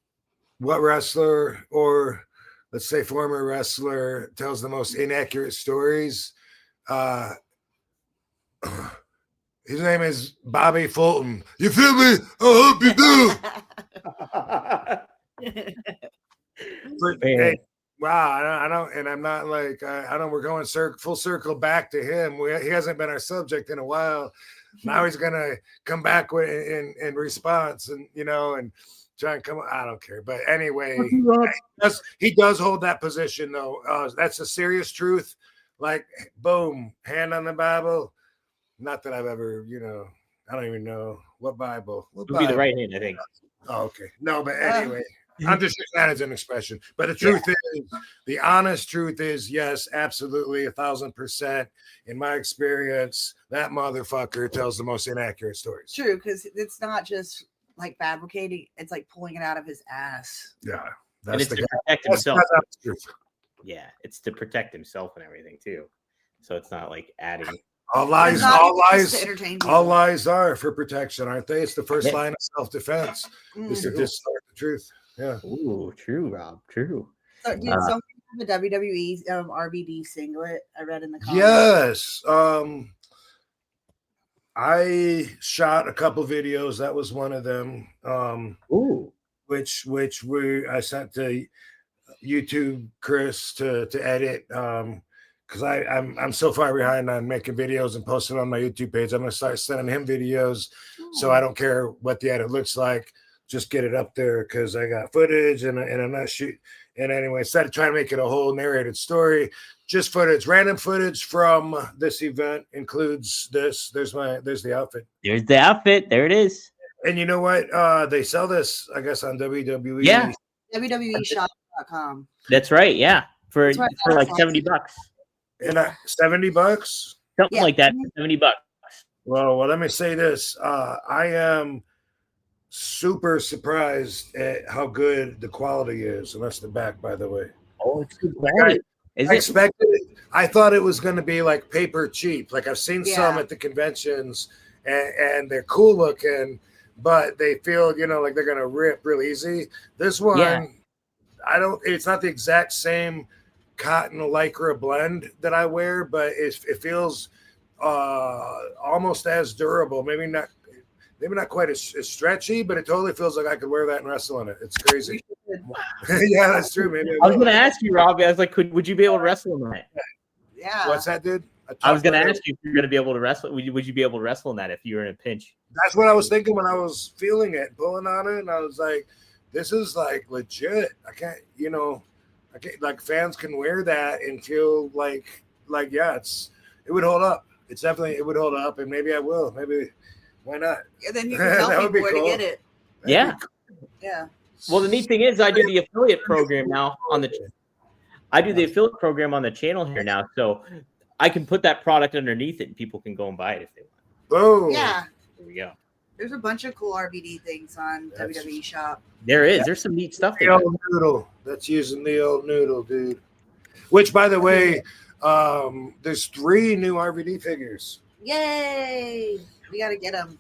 wrestler or let's say former wrestler tells the most inaccurate stories? His name is Bobby Fulton. You feel me? I hope you do. Hey, wow, I don't, and I'm not like I don't. We're going full circle back to him. He hasn't been our subject in a while. Now he's gonna come back with in response, and you know, and try and come. I don't care, but anyway, he does hold that position though. That's a serious truth. Like, boom, hand on the Bible. Not that I've ever, you know, I don't even know what Bible. It would be the right hand, I think. Oh, okay. No, but anyway, I'm just using that as an expression. But the truth is, the honest truth is, yes, absolutely, 1,000%. In my experience, that motherfucker tells the most inaccurate stories. True, because it's not just like fabricating; it's like pulling it out of his ass. Yeah, that's to protect himself. Yeah, it's to protect himself and everything too. So it's not like adding. All lies are for protection, aren't they? It's the first line of self-defense is to distort the truth. Yeah. Ooh, true, Rob. True. So, did someone have a WWE RVD singlet? I read in the comments. Yes. I shot a couple videos. That was one of them. Which I sent to YouTube Chris to edit. Because I'm so far behind on making videos and posting on my YouTube page. I'm gonna start sending him videos, so I don't care what the edit looks like. just get it up there because I got footage and I'm not shooting. And anyway, instead of trying to make it a whole narrated story, just footage, random footage from this event includes this. There's the outfit. There's the outfit. There it is. And you know what? They sell this, I guess, on WWE. Yeah. WWEshop.com. That's right. Yeah. For That's for like right. $70. And $70? Something Yeah. like that. $70. Well, let me say this. I am super surprised at how good the quality is. And that's the back, by the way. Oh, it's good quality. Is I it? expected it. I thought it was going to be like paper cheap. Like I've seen some Yeah. at the conventions and they're cool looking, but they feel, like they're going to rip real easy. This one, Yeah. it's not the exact same cotton lycra blend that I wear, but it feels almost as durable. Maybe not quite as stretchy, but it totally feels like I could wear that and wrestle in it. It's crazy. Yeah, that's true. Maybe I was going to ask you, Rob. I was like, would you be able to wrestle in that? Yeah. What's that, dude? I was going to ask you if you're going to be able to wrestle. Would you be able to wrestle in that if you were in a pinch? That's what I was thinking when I was feeling it, pulling on it, and I was like, "This is like legit." I can't, like fans can wear that and feel like yeah, it would hold up. It would hold up, and maybe I will. Maybe why not? Yeah, then you can tell That would be people where cool. to get it. Yeah. Yeah. Well, the neat thing is, I do the affiliate program now on the. I do the affiliate program on the channel here now, so I can put that product underneath it, and people can go and buy it if they want. Boom. Yeah. There we go. There's a bunch of cool RVD things on WWE Shop. There is. There's some neat stuff The there. old noodle. That's using the old noodle, dude. Which, by the way, there's 3 new RVD figures. Yay! We got to get them.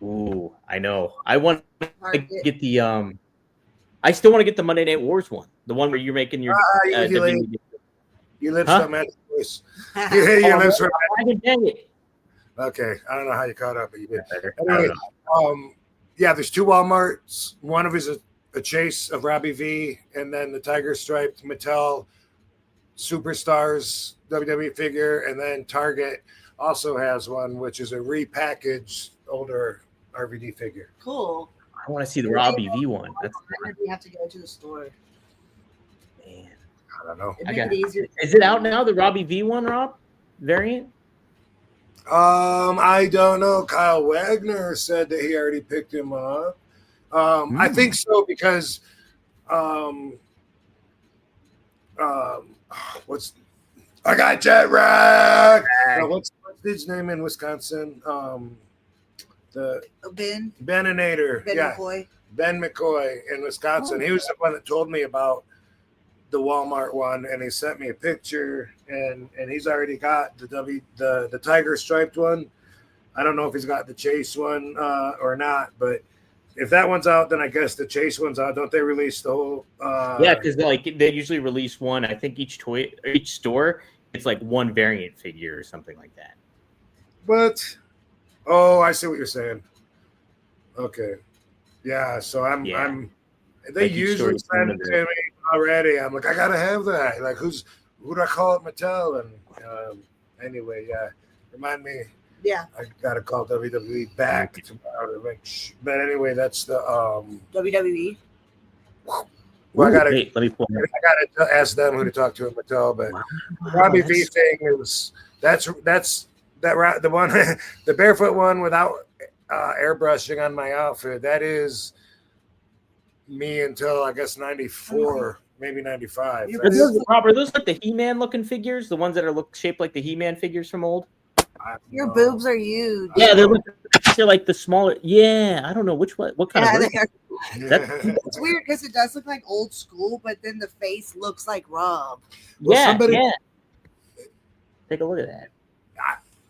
Ooh, I know. I want to get the I still want to get the Monday Night Wars one, the one where you're making your. You live Huh? some voice. Yeah. You live some. Dang it. Okay, I don't know how you caught up, but you did. I Anyway, don't know. yeah, there's 2 Walmarts. One of is a chase of Robbie V, and then the tiger striped Mattel Superstars WWE figure, and then Target also has one, which is a repackaged older RVD figure. Cool. I want to see the Robbie V one. That's We have to go to the store. man. I don't know. It I made got- it easier. Is it out now? The Robbie V one, Rob variant? I don't know. Kyle Wagner said that he already picked him up. I think so because what's I got jet rag. What's his name in Wisconsin? The Ben Beninator. Yeah, McCoy. Ben McCoy in Wisconsin. He was the one that told me about the Walmart one, and he sent me a picture, and he's already got the tiger striped one. I don't know if he's got the chase one or not, but if that one's out, then I guess the chase one's out. Don't they release the whole? Yeah, because they usually release one. I think each store it's like one variant figure or something like that. What? Oh, I see what you're saying. Okay, yeah. So I'm. They Like each usually store send it to me already. I'm like, I gotta have that. Like, who do I call it? Mattel. And anyway, yeah. Remind me. Yeah. I gotta call WWE back tomorrow to make but anyway, that's the WWE. well, I gotta Wait, let me pull it. I gotta ask them who to talk to at Mattel, but Robbie V thing is that's the one the barefoot one without airbrushing on my outfit. That is me until I guess 94, maybe 95. Are those like the He-Man looking figures? The ones that are shaped like the He-Man figures from old? Your boobs are huge. Yeah, they're like the smaller. Yeah, I don't know which one. What kind of? they are. That, It's weird because it does look like old school, but then the face looks like Rob. Well, yeah. Take a look at that.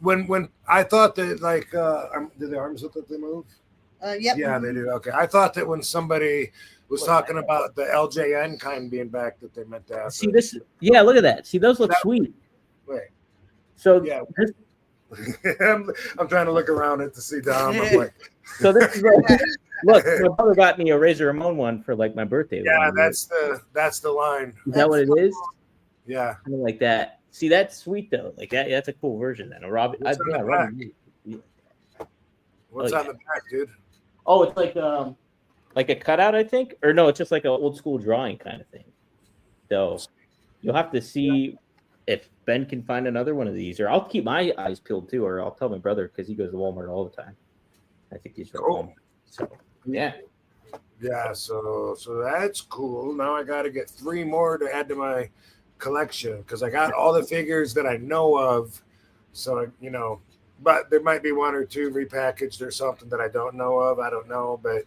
When I thought that do the arms look like they move? Yep. Yeah, they do. Okay, I thought that when somebody was talking about the LJN kind being back, that they meant that. See this? Yeah, look at that. See, those look sweet. Wait. So Yeah. I'm trying to look around it to see Dom. I'm like, so this is look. My brother got me a Razor Ramon one for like my birthday. yeah, that's the line. Is that what it is? Yeah. Something like that. See, that's sweet though. Like that. That's a cool version. Then a Robbie. What's on the Robbie. What's Oh, on the back, dude? Oh, it's like like a cutout, I think, or no, it's just like an old school drawing kind of thing. So you'll have to see if Ben can find another one of these, or I'll keep my eyes peeled too, or I'll tell my brother because he goes to Walmart all the time. I think he's right. Cool. So yeah. Yeah, so that's cool. Now I got to get 3 more to add to my collection because I got all the figures that I know of. So, you know, but there might be 1 or 2 repackaged or something that I don't know of. I don't know, but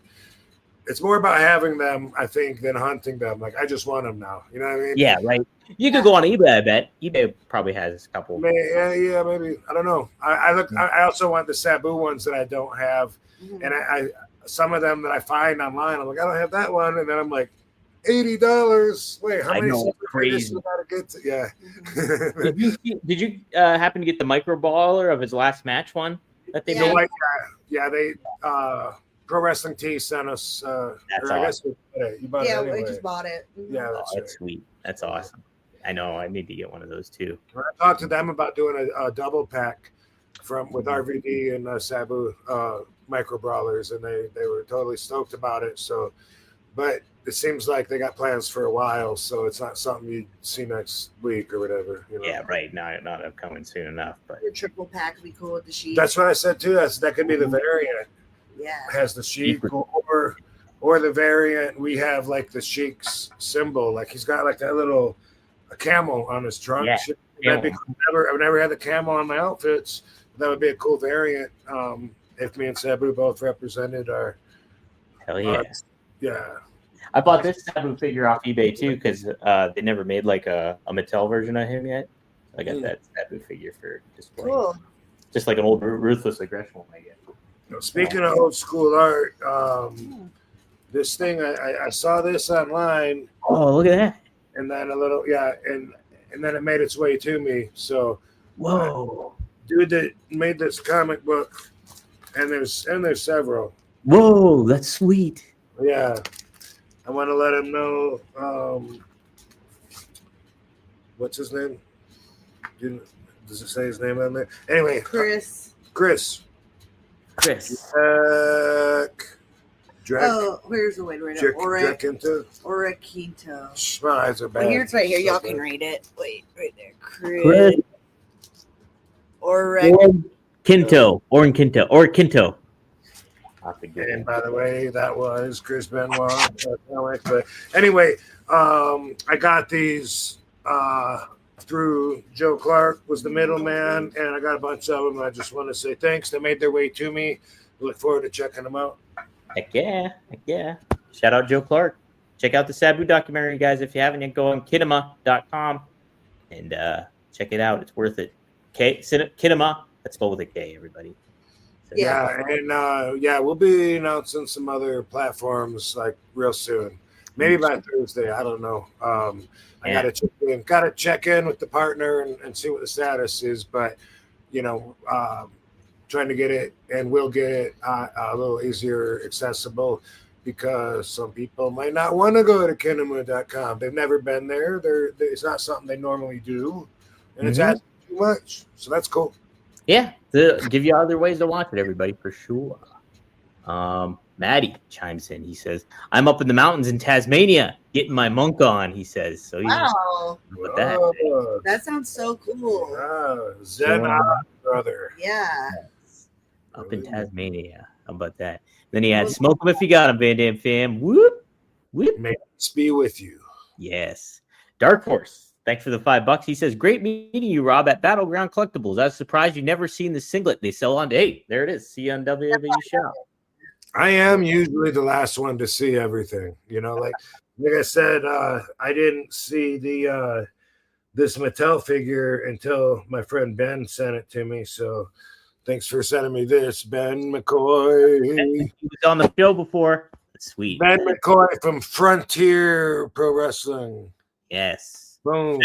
it's more about having them, I think, than hunting them. Like, I just want them now. You know what I mean? Yeah, right. You could go on eBay, I bet. eBay probably has a couple. Yeah, maybe. I don't know. I also want the Sabu ones that I don't have. And I some of them that I find online, I'm like, I don't have that one. And then I'm like, $80. Wait, how many crazy. gotta get to? Yeah. Did you happen to get the micro baller of his last match one that they made? Yeah, they Pro Wrestling Tee sent us That's I guess you bought it anyway. we just bought it. Yeah, that's sweet. That's awesome. I know. I need to get one of those too. I talked to them about doing a double pack with RVD and Sabu micro brawlers, and they were totally stoked about it. So, but it seems like they got plans for a while, so it's not something you see next week or whatever. You know? Yeah, right. Not upcoming soon enough, but The triple pack would be cool with the sheep. that's what I said too. That could be the variant. Yeah. Has the sheik or the variant. We have like the sheik's symbol, like he's got like that little a camel on his trunk. Yeah, I've never had the camel on my outfits. That would be a cool variant. If me and Sabu both represented our. Hell yeah. Yeah. I bought this Sabu figure off eBay too because they never made like a Mattel version of him yet. I got that Sabu figure for display. Cool. Just like an old Ruthless Aggression one, I guess. Speaking of old school art, this thing I saw this online. Oh, look at that! And then and then it made its way to me. So, whoa, dude that made this comic book, and there's several. Whoa, that's sweet. Yeah, I want to let him know. What's his name? Does it say his name on there? Anyway, Chris. Here's the way to read it. Oraquinto. My eyes are bad. Well, here's right here. Y'all can read it. Wait, right there. Chris. Oraquinto. And by the way, that was Chris Benoit. But anyway, I got these through Joe Clark was the middleman, and I got a bunch of them. I just want to say thanks. They made their way to me. Look forward to checking them out. Heck yeah. Shout out Joe Clark. Check out the Sabu documentary, guys. If you haven't yet, go on kinema.com and check it out. It's worth it. Kinema. That's spelled with a K, everybody. So, and we'll be announcing some other platforms like real soon. Maybe by Thursday. I don't know. I gotta check in with the partner and see what the status is. But trying to get it, and we'll get it a little easier accessible because some people might not want to go to kinema.com. They've never been there. It's not something they normally do, and it's asking too much. So that's cool. Yeah, to give you other ways to watch it, everybody, for sure. Maddie chimes in. He says, "I'm up in the mountains in Tasmania getting my monk on." He says, "So wow, with that, that sounds so cool." Zen brother, yeah, up in Tasmania. How about that? Then he had smoke him if you got him, Van Dam fam. Whoop. May peace be with you. Yes, Dark Horse. Thanks for the $5. He says, "Great meeting you, Rob, at Battleground Collectibles. I was surprised you never seen the singlet they sell on. Hey, there it is. See you on WWE Shop." I am usually the last one to see everything. Like I said, I didn't see the this Mattel figure until my friend Ben sent it to me. So thanks for sending me this, Ben McCoy. He was on the show before. That's sweet. Ben McCoy from Frontier Pro Wrestling. Yes. Boom.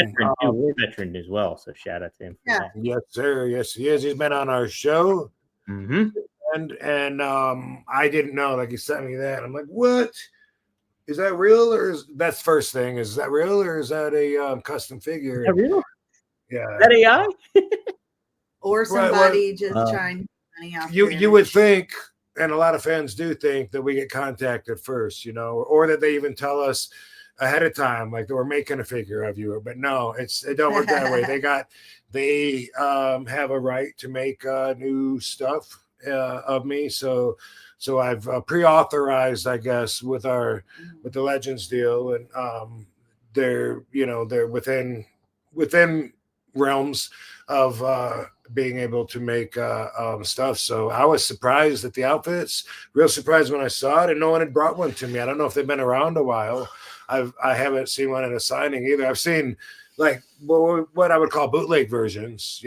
Veteran as well. So shout out to him. Yeah. Yes, sir. Yes, he is. He's been on our show. Mm-hmm. And I didn't know, like he sent me that. I'm like, what? Is that real, or that's first thing? Is that real, or is that a custom figure? Is that real? Yeah. Is that AI? Or somebody just trying money off. You would think and a lot of fans do think that we get contacted first, or that they even tell us ahead of time, like they were making a figure of you. But no, it don't work that way. They have a right to make new stuff of me. So I've pre-authorized, I guess, with the Legends deal, and they're within realms of being able to make stuff. So I was surprised at the outfits, real surprised when I saw it, and no one had brought one to me. I don't know if they've been around a while. I haven't seen one at a signing either. I've seen like what I would call bootleg versions.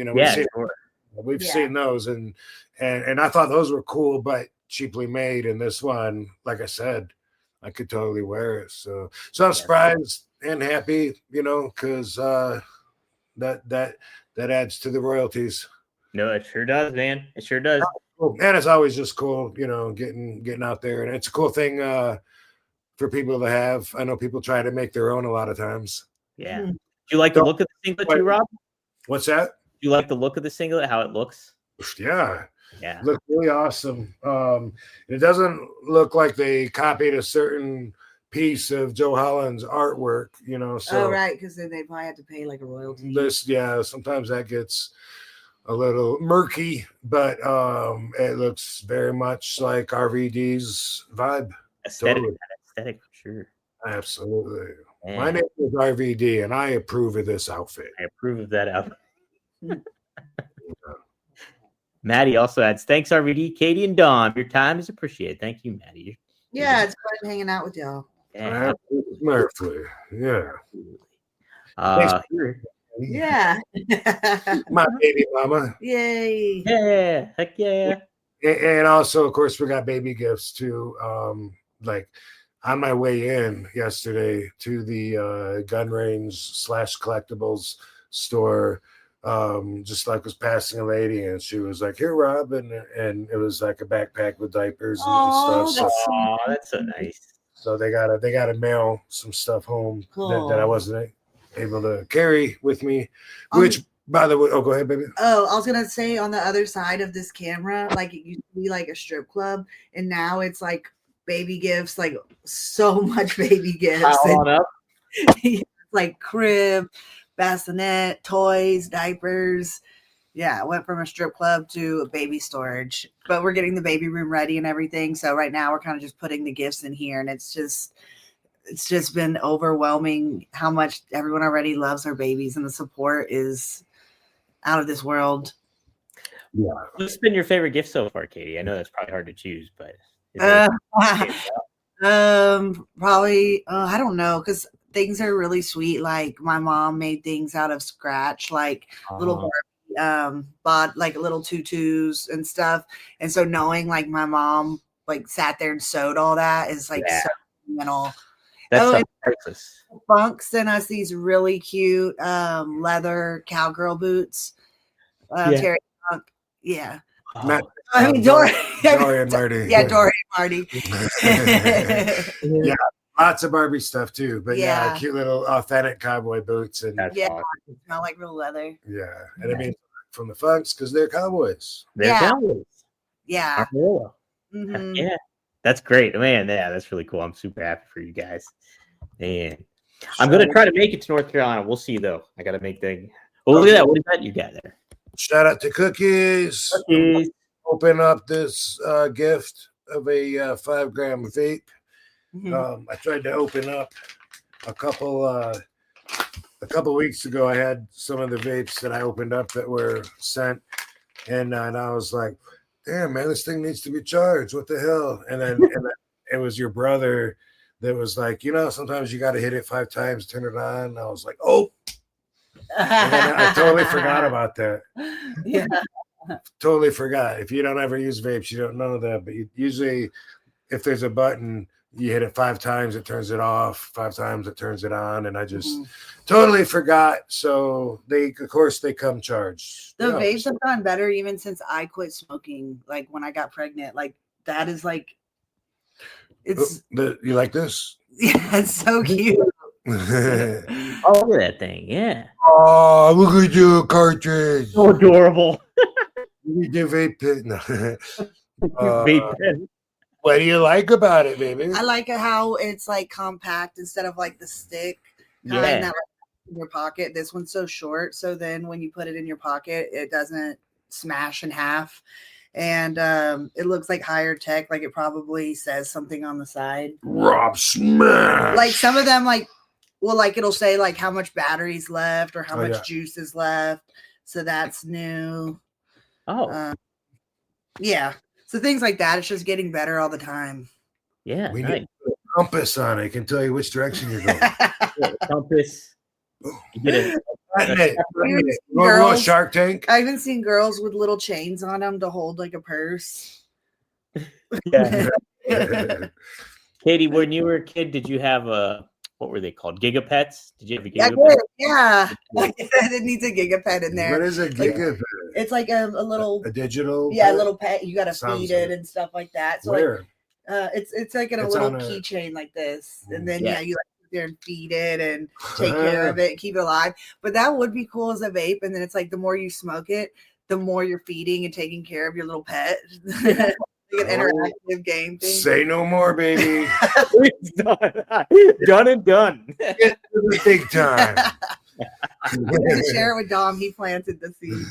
We've seen those, and I thought those were cool, but cheaply made. And this one, like I said, I could totally wear it. So I'm surprised and happy, because that adds to the royalties. No, it sure does, man. It sure does. And it's always just cool, getting out there, and it's a cool thing for people to have. I know people try to make their own a lot of times. Yeah. Do you like the look of the singlet too, Rob? What's that? Do you like the look of the singlet, how it looks? Yeah. Yeah. Looks really awesome. It doesn't look like they copied a certain piece of Joe Holland's artwork, so right, because then they probably have to pay like a royalty. Sometimes that gets a little murky, but it looks very much like RVD's vibe. Aesthetic, for sure. Absolutely. Man. My name is RVD, and I approve of this outfit. I approve of that outfit. Maddie also adds, thanks, RVD, Katie, and Dom. Your time is appreciated. Thank you, Maddie. Yeah, it's fun hanging out with y'all. Yeah. Absolutely. Yeah. Yeah. My baby mama. Yay. Yeah. Heck yeah. And also, of course, we got baby gifts too. Like on my way in yesterday to the gun range / collectibles store, just like was passing a lady, and she was like, "Here, Rob," and it was like a backpack with diapers and stuff. That's so nice. So they gotta mail some stuff home Cool. that I wasn't able to carry with me. Which, by the way, go ahead, baby. Oh, I was gonna say, on the other side of this camera, like it used to be like a strip club, and now it's like baby gifts, like so much baby gifts. Pile on up. Like crib, bassinet, toys, diapers. Yeah, I went from a strip club to a baby storage, but we're getting the baby room ready and everything. So right now we're kind of just putting the gifts in here, and it's just been overwhelming how much everyone already loves our babies, and the support is out of this world. Yeah. What's been your favorite gift so far, Katie? I know that's probably hard to choose, but probably I don't know, because things are really sweet. Like my mom made things out of scratch, like little bought like little tutus and stuff. And so knowing like my mom like sat there and sewed all that is like so phenomenal. That's priceless. Funk sent us these really cute leather cowgirl boots. Terry Funk. Yeah. I mean, Dory and Marty. Yeah, Dory and Marty. Yeah, lots of Barbie stuff too. But yeah, cute little authentic cowboy boots, and awesome. Smell like real leather. Yeah, and I mean from the Funks because they're cowboys. They're cowboys. Yeah. Mm-hmm. Yeah, that's great, man. Yeah, that's really cool. I'm super happy for you guys. Man, I'm gonna try to make it to North Carolina. We'll see though. I gotta make the. Oh, look at that! What is that you got there? Shout out to Cookies. Open up this gift of a 5-gram vape. Mm-hmm. I tried to open up a couple weeks ago. I had some of the vapes that I opened up that were sent, and I was like, "Damn, man, this thing needs to be charged. What the hell?" And then it was your brother that was like, sometimes you got to hit it 5 times, turn it on. And I was like, "Oh." And then I totally forgot about that. Yeah. Totally forgot. If you don't ever use vapes, you don't know that. But usually, if there's a button, you hit it 5 times, it turns it off. 5 times, it turns it on. And I just totally forgot. So of course, they come charged. The vapes have gotten better even since I quit smoking. Like when I got pregnant, like that is like, it's. You like this? Yeah, it's so cute. Oh, look at that thing. Yeah. Oh, look at your cartridge. So adorable. You do vape it. No. Vape pen. What do you like about it, baby? I like how it's like compact instead of like the stick kind Yeah. that like in your pocket. This one's so short, so then when you put it in your pocket, it doesn't smash in half. And it looks like higher tech, like it probably says something on the side. Rob Smash. Like some of them, like, well, like it'll say like how much battery's left or how much juice is left. So that's new. Oh, Yeah. So things like that. It's just getting better all the time. yeah. We Nice. need a compass on it. It can tell you which direction you're going. Compass. You get it. You want a Shark Tank? I even seen girls with little chains on them to hold like a purse. Yeah. Katie, when you were a kid, did you have what were they called? Gigapets? Did you have a Gigapet? Yeah. It needs a gigapet in there. What is a gigapet? It's like a little A digital? a pet? little pet. You got to Sounds feed it good. and stuff like that. So Where? like, it's like in a It's little on a- keychain like this, and then Yeah. you like sit there and feed it and take care of it, and keep it alive. But that would be cool as a vape. And then it's like the more you smoke it, the more you're feeding and taking care of your little pet. Like an interactive game thing. Say no more, baby. It's done and done. Get to the big time. Share it with Dom. He planted the seed.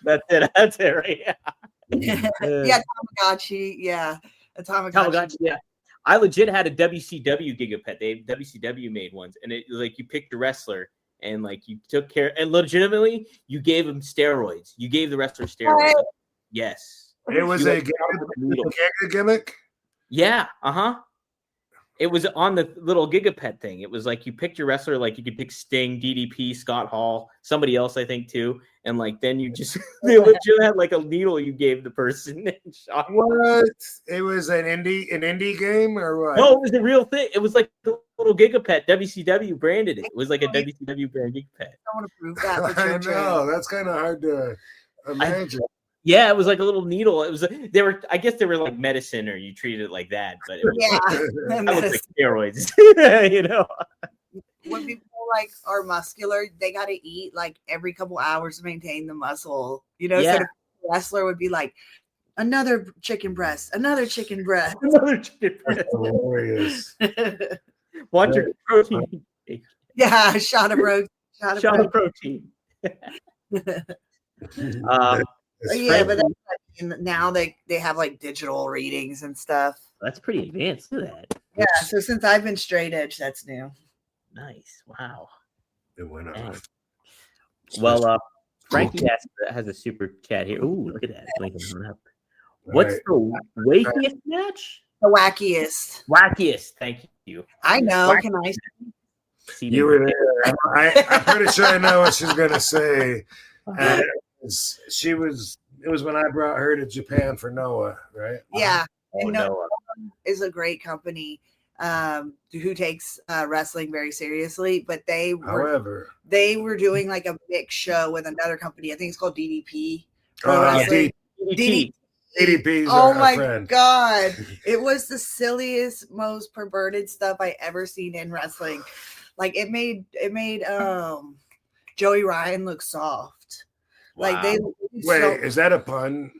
That's it. That's it, right? Yeah, Tamagotchi. Yeah, a Tamagotchi. Tamagotchi, yeah. I legit had a WCW Gigapet. WCW made ones, and it was like you picked a wrestler, and like you took care, and legitimately you gave him steroids. You gave the wrestler steroids. Right. It Yes. was You a like- gimmick. Yeah. It was on the little Gigapet thing. It was like you picked your wrestler, like you could pick Sting, DDP, Scott Hall, somebody else, I think, too. And like then you just they legit had like a needle you gave the person and shot. What? It was an indie game or what? No, it was a real thing. It was like the little Gigapet. WCW branded it. It was like a WCW brand Gigapet. I want to prove that for I children. know. That's kind of hard to imagine. Yeah, it was like a little needle. It was I guess they were like medicine, or you treated it like that, but it was Yeah. that looked like steroids. You know. When people like are muscular, they got to eat like every couple hours to maintain the muscle. You know, Yeah. so the wrestler would be like, another chicken breast, another chicken breast. Another chicken breast. Hilarious. Want your protein. Yeah, shot of protein. Shot of protein. Yeah, but that's, now they have like digital readings and stuff. That's pretty advanced. Look at that. Yeah, so since I've been straight edge, that's new. Nice. Wow. It went Dang. off. Well, Frankie has a super chat here. Ooh, look at that. Blinking one up. All What's right. the wakiest match? The wackiest. Wackiest. Thank you. I know. Wack- Can I? See You were there. I'm pretty sure I know what she's gonna say. And it was when I brought her to Japan for Noah, right? Yeah. Oh, And no, no. is a great company who takes wrestling very seriously, but they However, were doing like a mix show with another company. I think it's called DDP. DDT. DDP's Oh our my friend. god, it was the silliest, most perverted stuff I ever seen in wrestling. Like it made Joey Ryan look soft. Like they Wait, is that a pun?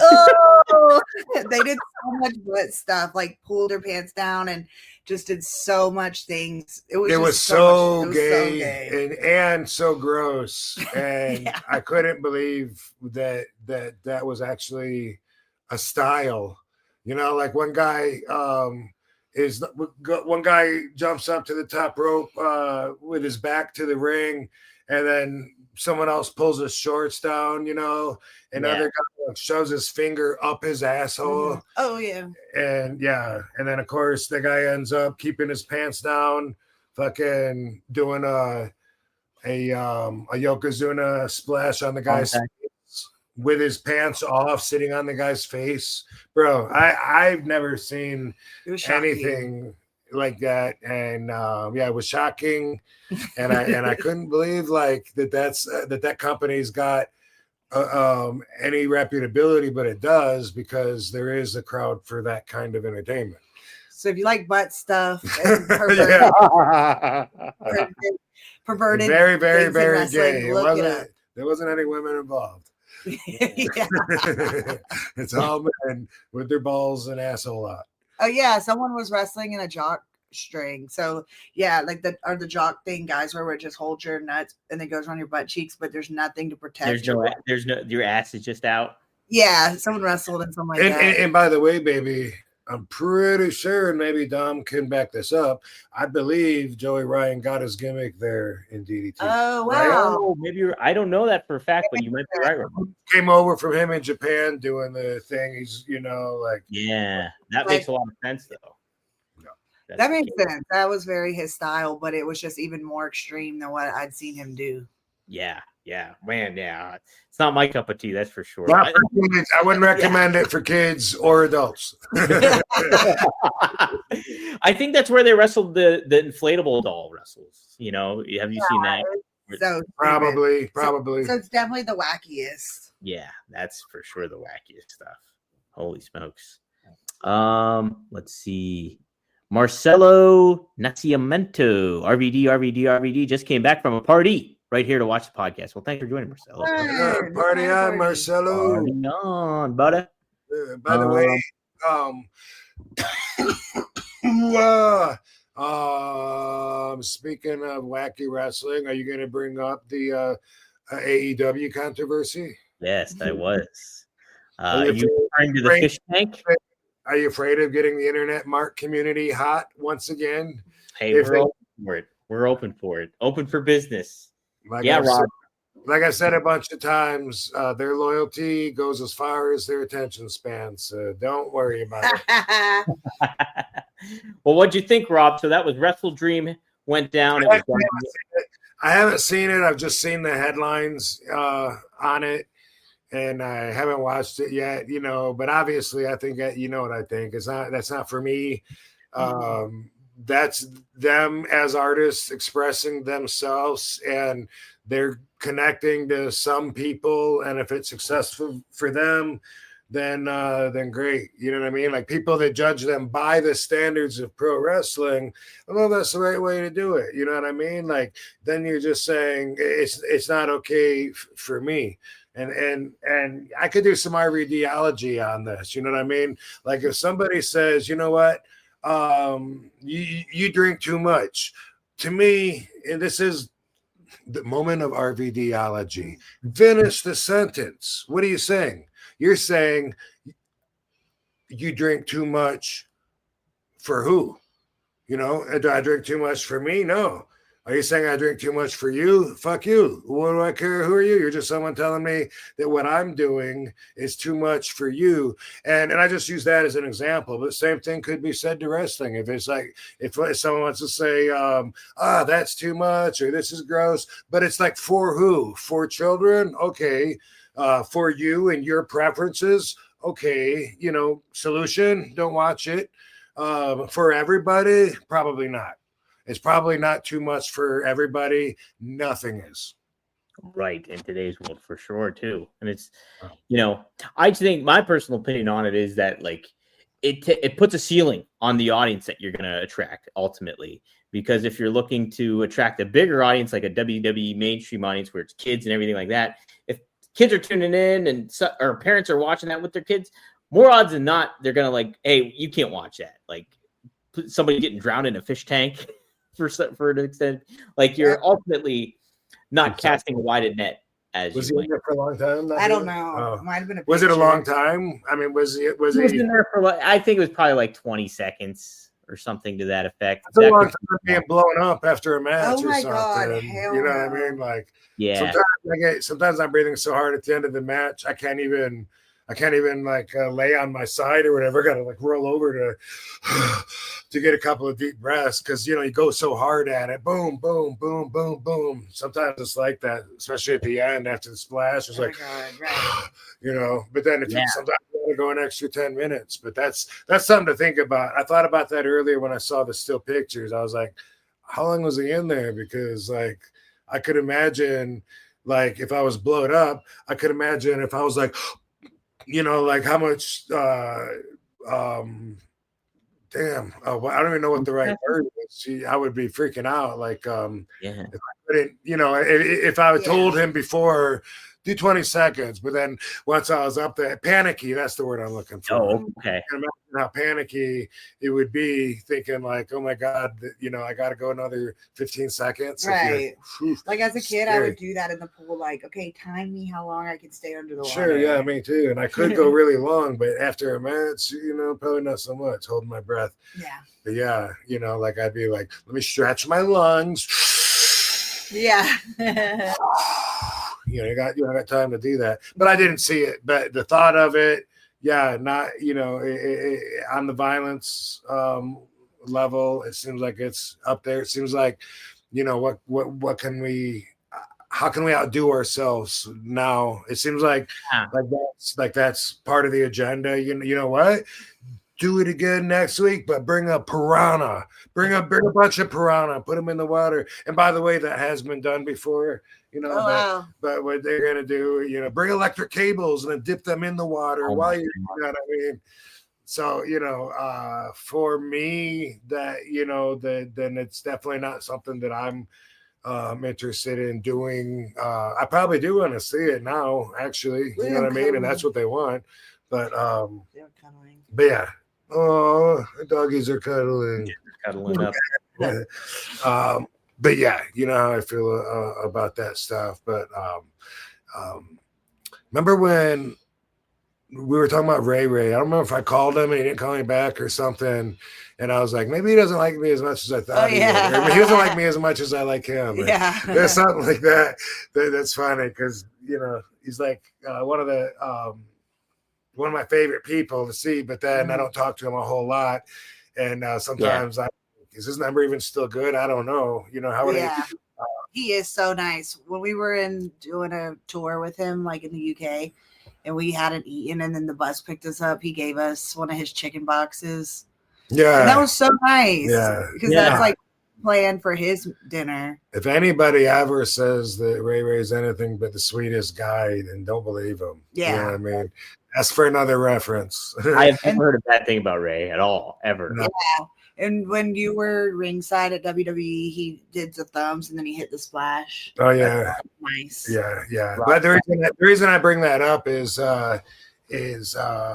oh, they did so much butt stuff, like pulled their pants down and just did so much things. It was It just so much, gay, and so gross, and Yeah. I couldn't believe that was actually a style. You know, like one guy jumps up to the top rope with his back to the ring, and then someone else pulls his shorts down, you know, another guy shoves his finger up his asshole. Oh yeah. And then of course the guy ends up keeping his pants down, fucking doing a Yokozuna splash on the guy's face with his pants off, sitting on the guy's face. Bro, I've never seen It was shocking. anything like that, and it was shocking, and I couldn't believe like that company's got any reputability, but it does, because there is a crowd for that kind of entertainment. So if you like butt stuff and perverted Very, very, things in very wrestling, gay. look it up. There wasn't any women involved. Yeah. It's all men with their balls and asshole out. Oh yeah, someone was wrestling in a jock string. So yeah, like the jock thing, guys, where it just holds your nuts and it goes on your butt cheeks, but there's nothing to protect. There's no, your ass is just out. Yeah, someone wrestled in something like that. And by the way, baby, I'm pretty sure, and maybe Dom can back this up, I believe Joey Ryan got his gimmick there in DDT. Oh wow. Oh, maybe I don't know that for a fact, but you might be right. Came over from him in Japan doing the thing. He's, like, yeah, that makes a lot of sense though. No. That makes sense. That was very his style, but it was just even more extreme than what I'd seen him do. Yeah, man, yeah. It's not my cup of tea, that's for sure. Not for kids. I wouldn't recommend it for kids or adults. I think that's where they wrestled the inflatable doll wrestles. Have you seen that? So Probably. So it's definitely the wackiest. Yeah, that's for sure the wackiest stuff. Holy smokes. Let's see. Marcelo Nascimento, RVD, just came back from a party right here to watch the podcast. Well, thanks for joining, Marcelo. Party on, Marcelo. Party on, buddy. By the way, speaking of wacky wrestling, are you going to bring up the AEW controversy? Yes, I was. Are you referring to the fish tank? Are you afraid of getting the internet mark community hot once again? Hey, we're open for it. We're open for it. Open for business. Rob. Like I said a bunch of times, their loyalty goes as far as their attention span. So don't worry about it. Well, what'd you think, Rob? So that was Wrestle Dream went down. I haven't seen it. I've just seen the headlines on it. And I haven't watched it yet, but obviously I think that, what I think. That's not for me. That's them as artists expressing themselves, and they're connecting to some people. And if it's successful for them, then great. You know what I mean? Like people that judge them by the standards of pro wrestling, well, that's the right way to do it. You know what I mean? Like then you're just saying it's not okay for me. And I could do some RVDology on this. You know what I mean? Like if somebody says, you know what, you drink too much. To me, and this is the moment of RVDology. Finish the sentence. What are you saying? You're saying you drink too much for who? Do I drink too much for me? No. Are you saying I drink too much for you? Fuck you. What do I care? Who are you? You're just someone telling me that what I'm doing is too much for you. And I just use that as an example. But the same thing could be said to wrestling. If it's like, if someone wants to say, that's too much or this is gross, but it's like for who? For children? Okay. For you and your preferences? Okay. Solution, don't watch it. For everybody? Probably not. It's probably not too much for everybody. Nothing is. Right. In today's world, for sure, too. And it's, I think my personal opinion on it is that, like, it puts a ceiling on the audience that you're going to attract ultimately. Because if you're looking to attract a bigger audience, like a WWE mainstream audience where it's kids and everything like that, if kids are tuning in or parents are watching that with their kids, more odds than not, they're going to like, hey, you can't watch that. Like somebody getting drowned in a fish tank. For an extent, like you're ultimately not casting a wide net as was you he in there for a long time? I don't know. It might have been was it a long time? I mean, was he in there for I think it was probably like 20 seconds or something to that effect. That's a long time being blown up after a match or something. God, you know what I mean? Like yeah. Sometimes I'm breathing so hard at the end of the match, I can't even like lay on my side or whatever. Got to like roll over to get a couple of deep breaths because you go so hard at it. Boom, boom, boom, boom, boom. Sometimes it's like that, especially at the end after the splash. It's like, But then if you sometimes you want to go an extra 10 minutes. But that's something to think about. I thought about that earlier when I saw the still pictures. I was like, how long was he in there? Because like I could imagine, like if I was blown up, I could imagine if I was like. Like how much, I don't even know what the right word is. I would be freaking out. Like, if I couldn't, if I told him before, do 20 seconds. But then once I was up there, panicky, that's the word I'm looking for. Oh, okay. I can imagine how panicky it would be, thinking like, oh my God, I got to go another 15 seconds. Right. Like as a kid, I scary. would do that in the pool. Like, okay, time me how long I can stay under the water. Sure, yeah, me too. And I could go really long, but after a match, probably not so much, holding my breath. Yeah. But yeah, like I'd be like, let me stretch my lungs. Yeah. You got time to do that. But I didn't see it. But the thought of it, yeah, not, on the violence level, it seems like it's up there. It seems like, what can we, how can we outdo ourselves now? It seems like that's part of the agenda. You know what? Do it again next week, but bring a piranha. Bring a bunch of piranha. Put them in the water. And by the way, that has been done before. Wow. But what they're gonna do, bring electric cables and then dip them in the water while you know what I mean. So for me, that then it's definitely not something that I'm interested in doing. I probably do want to see it now, actually. You know what I mean? And that's what they want. But They're cuddling. but yeah. Oh, the doggies are cuddling. Cuddling up. But yeah, you know how I feel about that stuff. But remember when we were talking about Ray? I don't remember if I called him and he didn't call me back or something. And I was like, maybe he doesn't like me as much as I thought he would. Or he doesn't like me as much as I like him. Yeah. There's something like that. That's funny because, he's like one of my favorite people to see, but then I don't talk to him a whole lot. And sometimes is his number even still good? I don't know. How would he is so nice. When we were doing a tour with him, like in the UK, and we hadn't eaten, and then the bus picked us up, he gave us one of his chicken boxes. Yeah. And that was so nice. Yeah. Because that's like planned for his dinner. If anybody ever says that Ray is anything but the sweetest guy, then don't believe him. Yeah. You know what I mean? That's for another reference. I have never heard a bad thing about Ray at all, ever. No. Yeah. And when you were ringside at WWE, he did the thumbs and then he hit the splash. Oh yeah. Nice. Yeah. Right. But the reason I bring that up is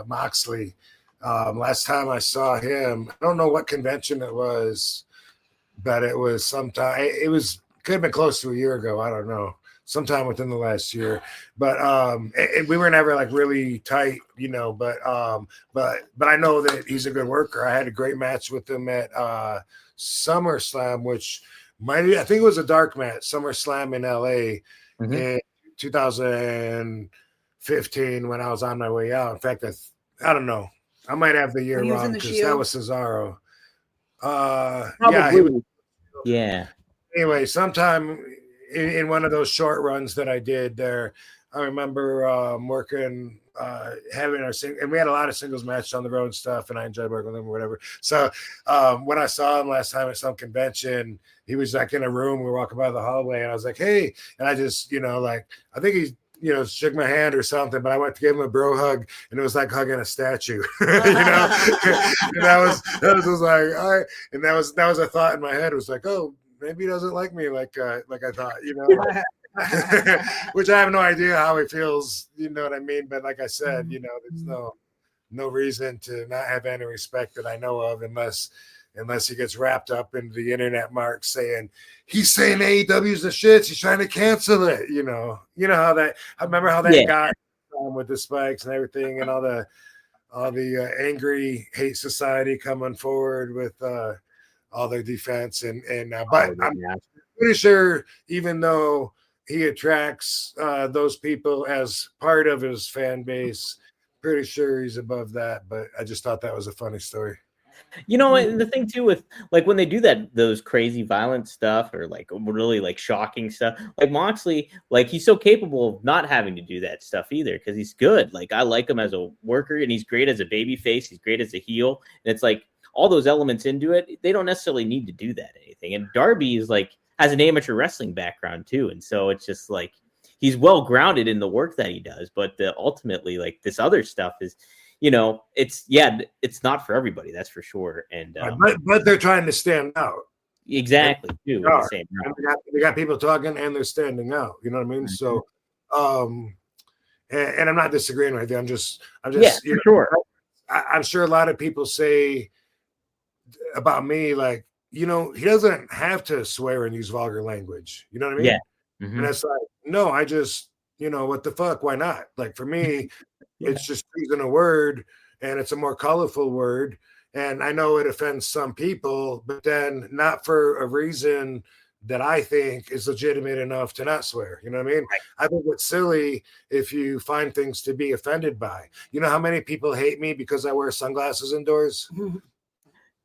Moxley. Last time I saw him, I don't know what convention it was, but it was sometime. Could have been close to a year ago. I don't know. Sometime within the last year, but we were never like really tight, but I know that he's a good worker. I had a great match with him at SummerSlam, which I think it was a dark match, SummerSlam in LA in 2015 when I was on my way out. In fact, I don't know. I might have the year wrong because that was Cesaro. Yeah. Anyway, sometime in one of those short runs that I did there, I remember working, having and we had a lot of singles matches on the road and stuff, and I enjoyed working with him or whatever. So when I saw him last time at some convention, he was like in a room. We were walking by the hallway, and I was like, "Hey!" And I just, I think he, shook my hand or something, but I went to give him a bro hug, and it was like hugging a statue, and that was like, all right. And that was a thought in my head. It was like, oh, maybe he doesn't like me like I thought, which I have no idea how he feels, you know what I mean? But like I said, there's no reason to not have any respect that I know of unless he gets wrapped up into the internet marks saying he's saying AEW's the shits, he's trying to cancel it. You know how that, I remember how that got with the spikes and everything, and all the angry hate society coming forward with all their defense but I'm pretty sure, even though he attracts those people as part of his fan base, pretty sure he's above that. But I just thought that was a funny story. And the thing too with like when they do those crazy violent stuff or like really like shocking stuff, like Moxley, like he's so capable of not having to do that stuff either because he's good. Like I like him as a worker, and he's great as a baby face. He's great as a heel, and it's like all those elements into it. They don't necessarily need to do that anything. And Darby is like has an amateur wrestling background too, and so it's just like he's well grounded in the work that he does. But ultimately, like this other stuff is. It's not for everybody, that's for sure. And but they're trying to stand out. Exactly. Too, they got people talking and they're standing out. You know what I mean? So and I'm not disagreeing with you. I'm just, Yeah, you for sure. I'm sure a lot of people say about me, like, he doesn't have to swear and use vulgar language. You know what I mean? Yeah. And it's like, no, I just, what the fuck? Why not? Like for me, Yeah. it's just using a word, and it's a more colorful word. And I know it offends some people, but then not for a reason that I think is legitimate enough to not swear. You know what I mean? Right. I think it's silly if you find things to be offended by. You know how many people hate me because I wear sunglasses indoors?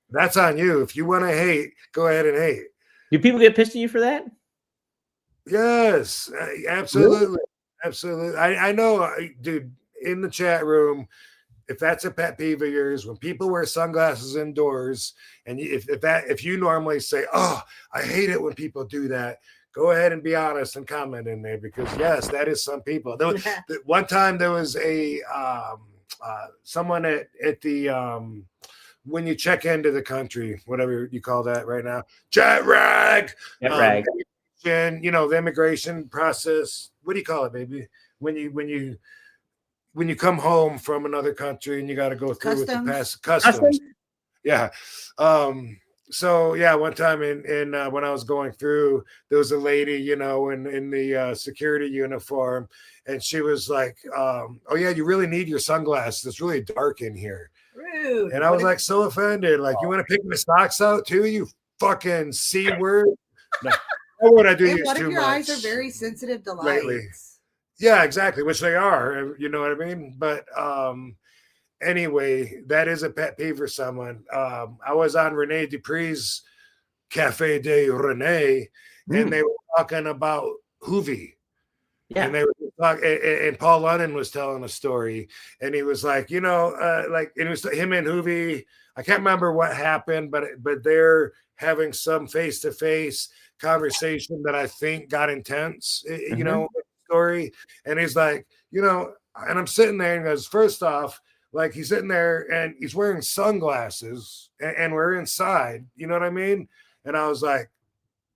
That's on you. If you want to hate, go ahead and hate. Do people get pissed at you for that? Yes, absolutely. Really? Absolutely. I know, dude, in the chat room, if that's a pet peeve of yours, when people wear sunglasses indoors, and if you normally say, "Oh, I hate it when people do that," go ahead and be honest and comment in there, because yes, that is some people. One time there was a someone at the when you check into the country, whatever you call that right now, jet rag. And the immigration process. What do you call it, baby? When you come home from another country and you got to go through with the past customs. Yeah. So yeah, one time in when I was going through, there was a lady, in the security uniform, and she was like, "Oh yeah, you really need your sunglasses. It's really dark in here." Rude. And I was like so offended. Like, you want to pick my socks out too? You fucking C word. No. Why would I do you what too if your much eyes are very sensitive to lights? lately? Yeah, exactly, which they are. You know what I mean? But anyway, that is a pet peeve for someone. I was on Rene Dupree's Cafe de Rene, and they were talking about Hoovy. Yeah. And they were talking, and Paul Lennon was telling a story, and he was like, and it was him and Hoovy. I can't remember what happened, but they're having some face-to-face conversation that I think got intense, story. And he's like, and I'm sitting there, and he goes, first off, like, he's sitting there and he's wearing sunglasses, and we're inside, you know what I mean? And I was like,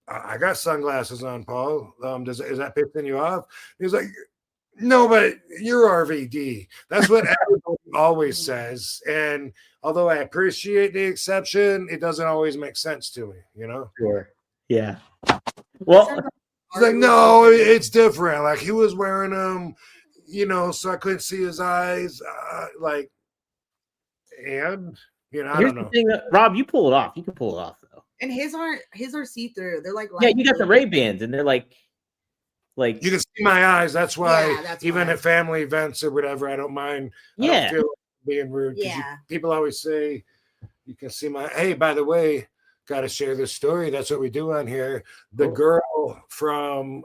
I got sunglasses on, Paul. Is that pissing you off? He's like, no, but you're RVD. That's what everyone always says. And although I appreciate the exception, it doesn't always make sense to me, Sure. Yeah. Well, he's like, no, it's different. Like, he was wearing them, so I couldn't see his eyes. And I don't know. Thing, Rob, you pull it off. You can pull it off though. And his are see-through. They're like, yeah, you got the Ray-Bans, and they're like you can see my eyes. That's why even at family events or whatever, I don't mind. I don't feel like being rude. Yeah. People always say you can see my. Hey, by the way, got to share this story. That's what we do on here. The girl from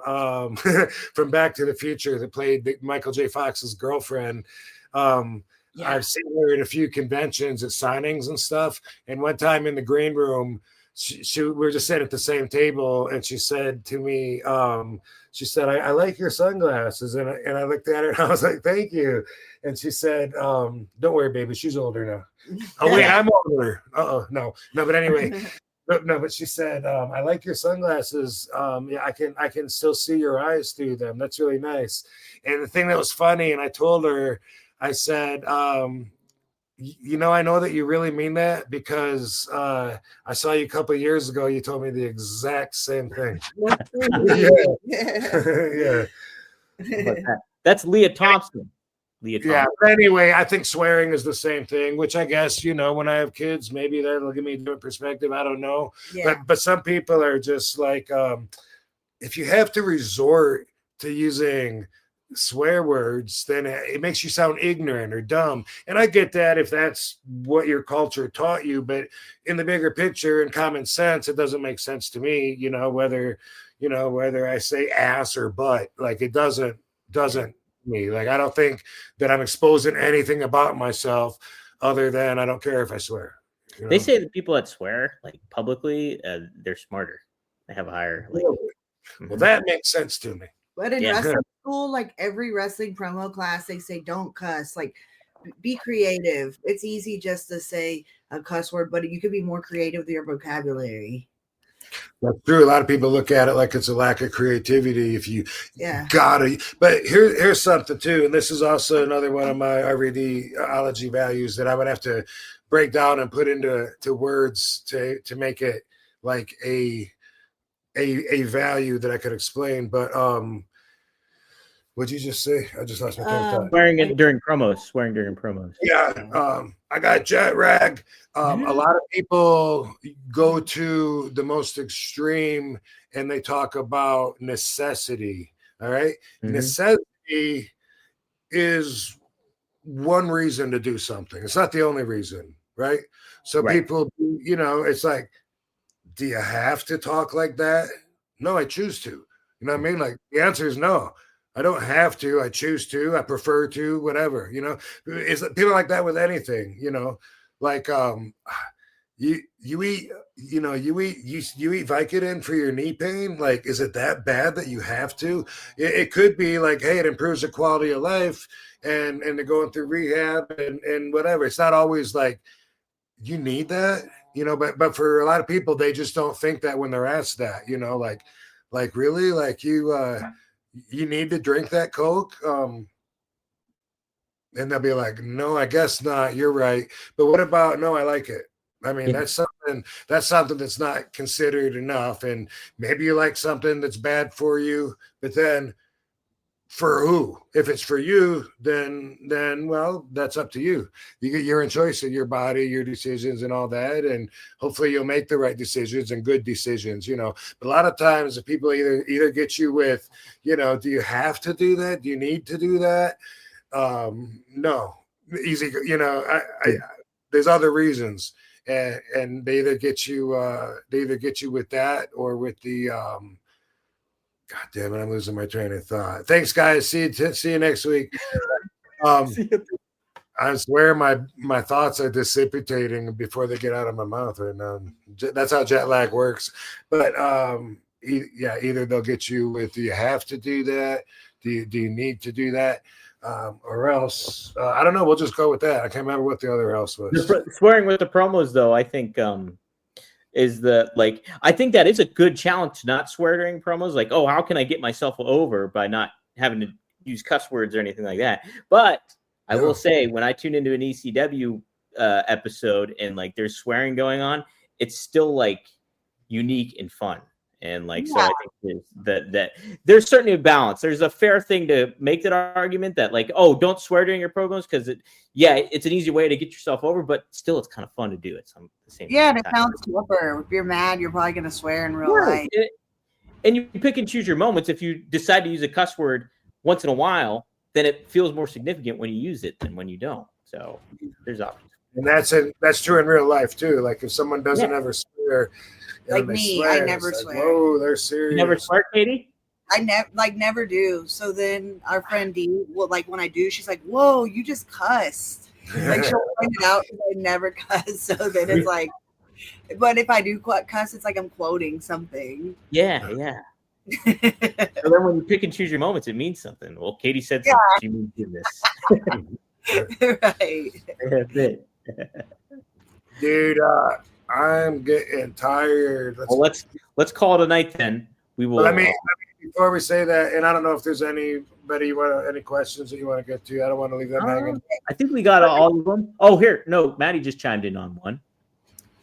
from Back to the Future that played Michael J. Fox's girlfriend. I've seen her at a few conventions at signings and stuff. And one time in the green room, we were just sitting at the same table, and she said to me, she said, I like your sunglasses. And I looked at her and I was like, thank you. And she said, don't worry, baby, she's older now. Oh, wait, I'm older. No, but anyway. No, but she said, I like your sunglasses. Yeah, I can still see your eyes through them. That's really nice. And the thing that was funny, and I told her, I said, I know that you really mean that, because I saw you a couple of years ago. You told me the exact same thing. Yeah. That's Leah Thompson. Yeah. But anyway, I think swearing is the same thing, which I guess, when I have kids, maybe that'll give me a different perspective. I don't know. Yeah. But some people are just like, if you have to resort to using swear words, then it makes you sound ignorant or dumb. And I get that if that's what your culture taught you, but in the bigger picture and common sense, it doesn't make sense to me, whether I say ass or butt. Like, it doesn't me. Like, I don't think that I'm exposing anything about myself other than I don't care if I swear. They say that people that swear like publicly, they're smarter. They have a higher Well, that makes sense to me. But in wrestling school, like every wrestling promo class, they say don't cuss. Like, be creative. It's easy just to say a cuss word, but you could be more creative with your vocabulary. That's true. A lot of people look at it like it's a lack of creativity if you Yeah. gotta. But here's something too, and this is also another one of my RVDology values that I would have to break down and put into words to make it like a value that I could explain. But what'd you just say? I just lost my train of thought. Swearing during promos. Yeah, I got jet lag. A lot of people go to the most extreme and they talk about necessity. All right. Mhm. Necessity is one reason to do something. It's not the only reason, right? So Right. people, it's like, do you have to talk like that? No, I choose to. You know what I mean? Like the answer is no. I don't have to. I choose to. I prefer to. Whatever. It's people like that with anything. Like you eat. You eat Vicodin for your knee pain. Like, is it that bad that you have to? It could be like, hey, it improves the quality of life, and they're going through rehab and whatever. It's not always like you need that. But for a lot of people, they just don't think that when they're asked that. Like really, like you need to drink that Coke. And they'll be like, no, I guess not. You're right. But what about, no, I like it. I mean, Yeah. that's something that's not considered enough. And maybe you like something that's bad for you, but then for who? If it's for you, then well, that's up to you. You're in choice of your body, your decisions, and all that, and hopefully you'll make the right decisions and good decisions. But a lot of times, the people either get you with, do you have to do that? Do you need to do that? No, easy. There's other reasons, and they either get you with that or with the God damn it, I'm losing my train of thought. Thanks, guys. See you next week. I swear my thoughts are dissipating before they get out of my mouth right now. That's how jet lag works. But either they'll get you with, do you have to do that? Do you need to do that? Or else, I don't know. We'll just go with that. I can't remember what the other else was. Swearing with the promos, though, I think I think that is a good challenge to not swear during promos. Like, oh, how can I get myself over by not having to use cuss words or anything like that? But I will say, when I tune into an ECW episode and like there's swearing going on, it's still like unique and fun. And like, so I think that there's certainly a balance. There's a fair thing to make that argument that like, oh, don't swear during your promos because it's an easy way to get yourself over, but still it's kind of fun to do it. The same and it sounds tougher. If you're mad, you're probably gonna swear in real life. And you pick and choose your moments. If you decide to use a cuss word once in a while, then it feels more significant when you use it than when you don't. So there's options. And that's true in real life too. Like if someone doesn't ever swear, like me, I never swear. Whoa, they're serious. You never swear, Katie? I never do. So then our friend Dee, when I do, she's like, "Whoa, you just cussed." Like she'll point it out because I never cuss. So then it's like, but if I do cuss, it's like I'm quoting something. Yeah. So then when you pick and choose your moments, it means something. Well, Katie said something. She means this. Right. That's it. Dude, I'm getting tired. Let's call it a night then. We will. Let me before we say that, and I don't know if there's anybody any questions that you want to get to. I don't want to leave them hanging. I think we got all of them. Oh, here, no, Maddie just chimed in on one.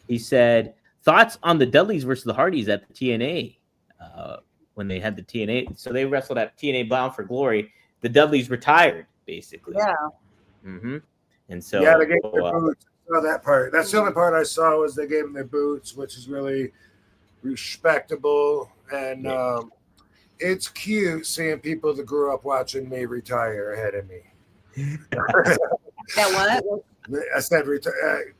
He said thoughts on the Dudleys versus the Hardys at the TNA when they had the TNA. So they wrestled at TNA Bound for Glory. The Dudleys retired basically. Yeah. Mm-hmm. And so they gave them their boots. I saw that part. That's the only part I saw was they gave them their boots, which is really respectable. And it's cute seeing people that grew up watching me retire ahead of me. That what? I said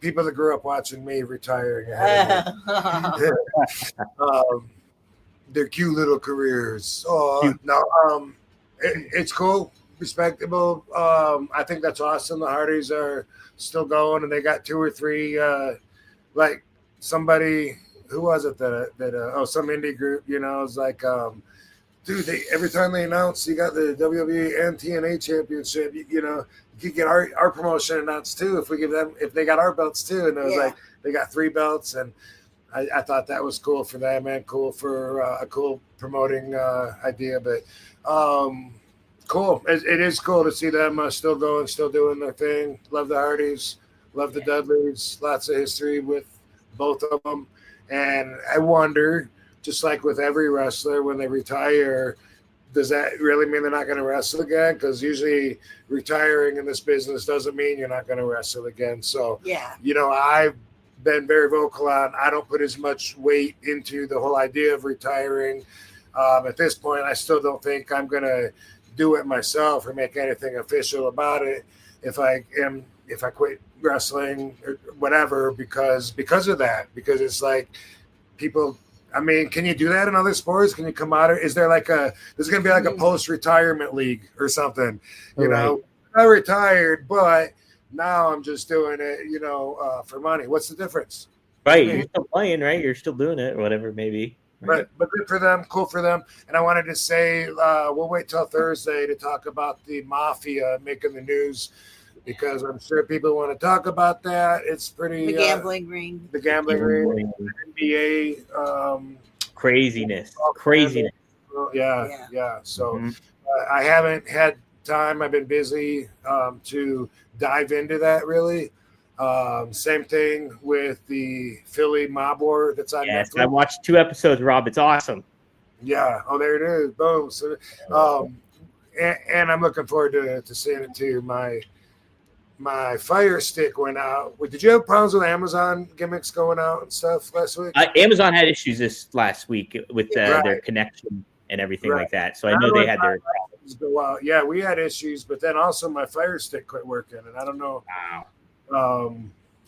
people that grew up watching me retiring ahead of me. Their cute little careers. Oh no, it's cool, respectable. I think that's awesome. The Hardys are still going, and they got 2 or 3. Like somebody, who was it that some indie group? It's like, dude, every time they announce you got the WWE and TNA championship, you could get our promotion announced too if they got our belts too. And it was like they got 3 belts, and I thought that was cool for them and cool for a cool promoting idea. But cool. It is cool to see them still going, still doing their thing. Love the Hardys, love the Dudleys. Lots of history with both of them. And I wonder, just like with every wrestler, when they retire, does that really mean they're not going to wrestle again? Because usually retiring in this business doesn't mean you're not going to wrestle again. So, I've been very vocal on I don't put as much weight into the whole idea of retiring. At this point, I still don't think I'm going to do it myself or make anything official about it if I quit wrestling or whatever because of that. Because it's like people. I mean, can you do that in other sports? Can you come out? Is there there's going to be like a post-retirement league or something? You know, I retired, but now I'm just doing it, for money. What's the difference? Right. You're still playing, right? You're still doing it, whatever it may be. Right. But good for them. Cool for them. And I wanted to say we'll wait till Thursday to talk about the Mafia making the news because I'm sure people want to talk about that. It's pretty... The gambling ring. The gambling ring. NBA. Craziness. Yeah. So I haven't had time. I've been busy to dive into that really. Same thing with the Philly Mob War that's on Netflix. I watched 2 episodes, Rob. It's awesome. Yeah. Oh, there it is. Boom. So, and I'm looking forward to seeing it too. My Fire Stick went out. Did you have problems with Amazon gimmicks going out and stuff last week? Amazon had issues this last week with their connection and everything like that. So I know they had their problems go out. Yeah, we had issues, but then also my Fire Stick quit working, and I don't know. Wow.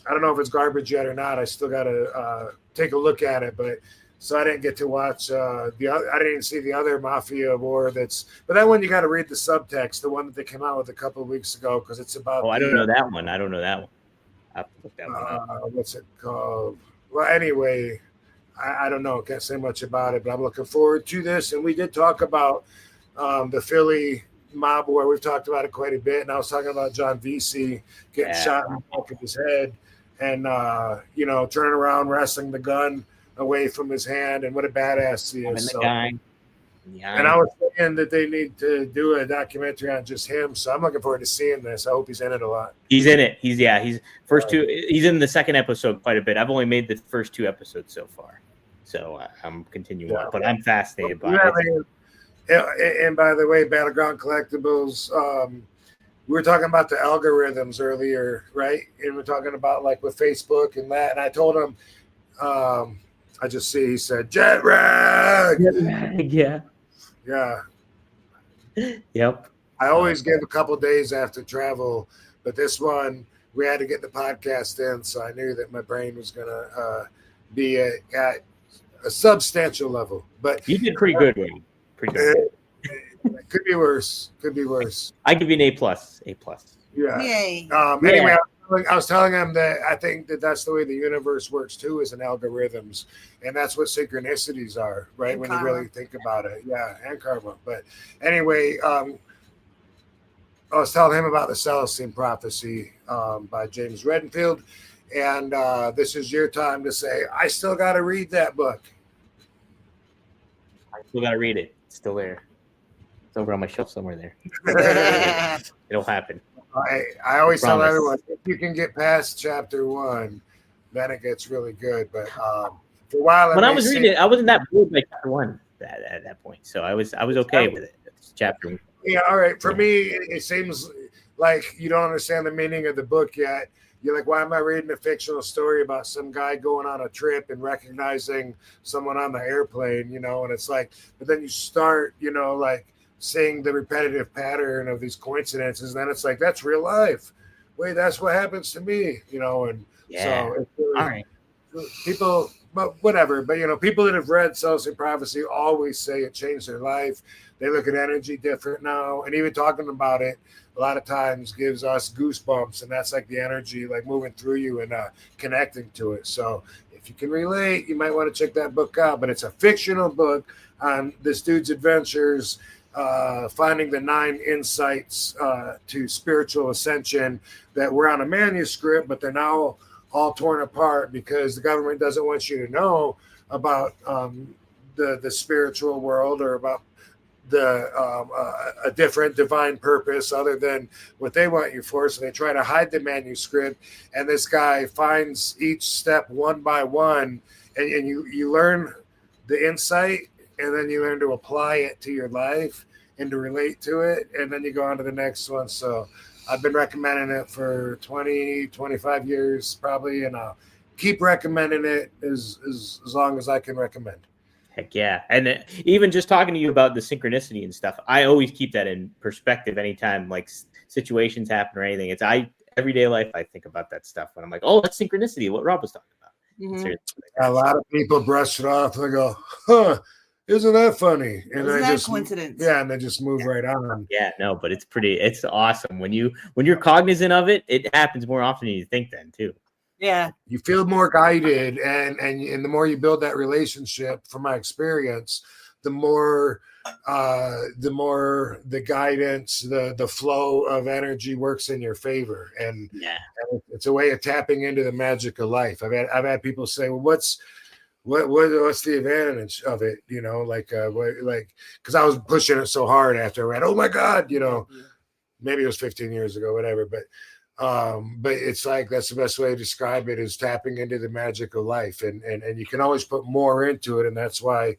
I don't know if it's garbage yet or not. I still got to take a look at it, but. So I didn't get to watch I didn't see the other Mafia War but that one you got to read the subtext, the one that they came out with a couple of weeks ago because it's about. I don't know that one. I have to look that one up. What's it called? Well, anyway, I don't know. Can't say much about it, but I'm looking forward to this. And we did talk about the Philly Mob War. We've talked about it quite a bit. And I was talking about John Vesey getting shot in the back of his head and turning around, wrestling the gun away from his hand, and what a badass he is. And I was thinking that they need to do a documentary on just him. So I'm looking forward to seeing this. I hope he's in it a lot. He's in it. He's in the second episode quite a bit. I've only made the first 2 episodes so far. So I'm continuing on, but I'm fascinated by it. And by the way, Battleground Collectibles, we were talking about the algorithms earlier, right? And we're talking about like with Facebook and that. And I told him, I just see he said jet rag. Yeah. Yep. I always give a couple days after travel, but this one we had to get the podcast in, so I knew that my brain was gonna be at a substantial level. But you did pretty good, Wayne. Pretty good. Could be worse. I give you an A+. Yeah. Yay. Anyway, I was telling him that I think that that's the way the universe works too, is in algorithms, and that's what synchronicities are, right? And when karma. you really think about it, and karma. But anyway, I was telling him about the Celestine Prophecy by James Redfield, and this is your time to say, I still got to read that book. I still got to read it. It's still there. It's over on my shelf somewhere there. It'll happen. I always tell everyone, if you can get past chapter 1, then it gets really good. But for a while, when I was reading it, I wasn't that bored by chapter 1 at that point, so I was okay with it. It's chapter 1. Yeah, all right. For me, it seems like you don't understand the meaning of the book yet. You're like, why am I reading a fictional story about some guy going on a trip and recognizing someone on the airplane? And it's like, but then you start, like. Seeing the repetitive pattern of these coincidences, then it's like that's real life. Wait, that's what happens to me, so it's really, all right. People, but whatever. But people that have read Celestine Prophecy always say it changed their life. They look at energy different now, and even talking about it a lot of times gives us goosebumps, and that's like the energy like moving through you and connecting to it. So if you can relate, you might want to check that book out. But it's a fictional book on this dude's adventures. Finding the 9 insights to spiritual ascension that were on a manuscript, but they're now all torn apart because the government doesn't want you to know about the spiritual world or about a different divine purpose other than what they want you for. So they try to hide the manuscript, and this guy finds each step one by one, and you learn the insight, and then you learn to apply it to your life and to relate to it, and then you go on to the next one. So I've been recommending it for 20, 25 years probably, and I'll keep recommending it as long as I can recommend. Heck yeah. And even just talking to you about the synchronicity and stuff, I always keep that in perspective anytime like situations happen or anything. It's everyday life, I think about that stuff when I'm like, oh, that's synchronicity, what Rob was talking about. Mhm. A lot of people brush it off and they go, huh, isn't that funny? And Isn't I that just coincidence? Yeah, and they just move right on. Yeah, no, but it's awesome. When you're cognizant of it, it happens more often than you think then too. Yeah. You feel more guided, and the more you build that relationship, from my experience, the more the guidance, the flow of energy works in your favor, and it's a way of tapping into the magic of life. I've had people say, well, what's the advantage of it? You know, because I was pushing it so hard after I read, oh my God, you know, maybe it was 15 years ago, whatever, but it's like that's the best way to describe it, is tapping into the magic of life, and you can always put more into it, and that's why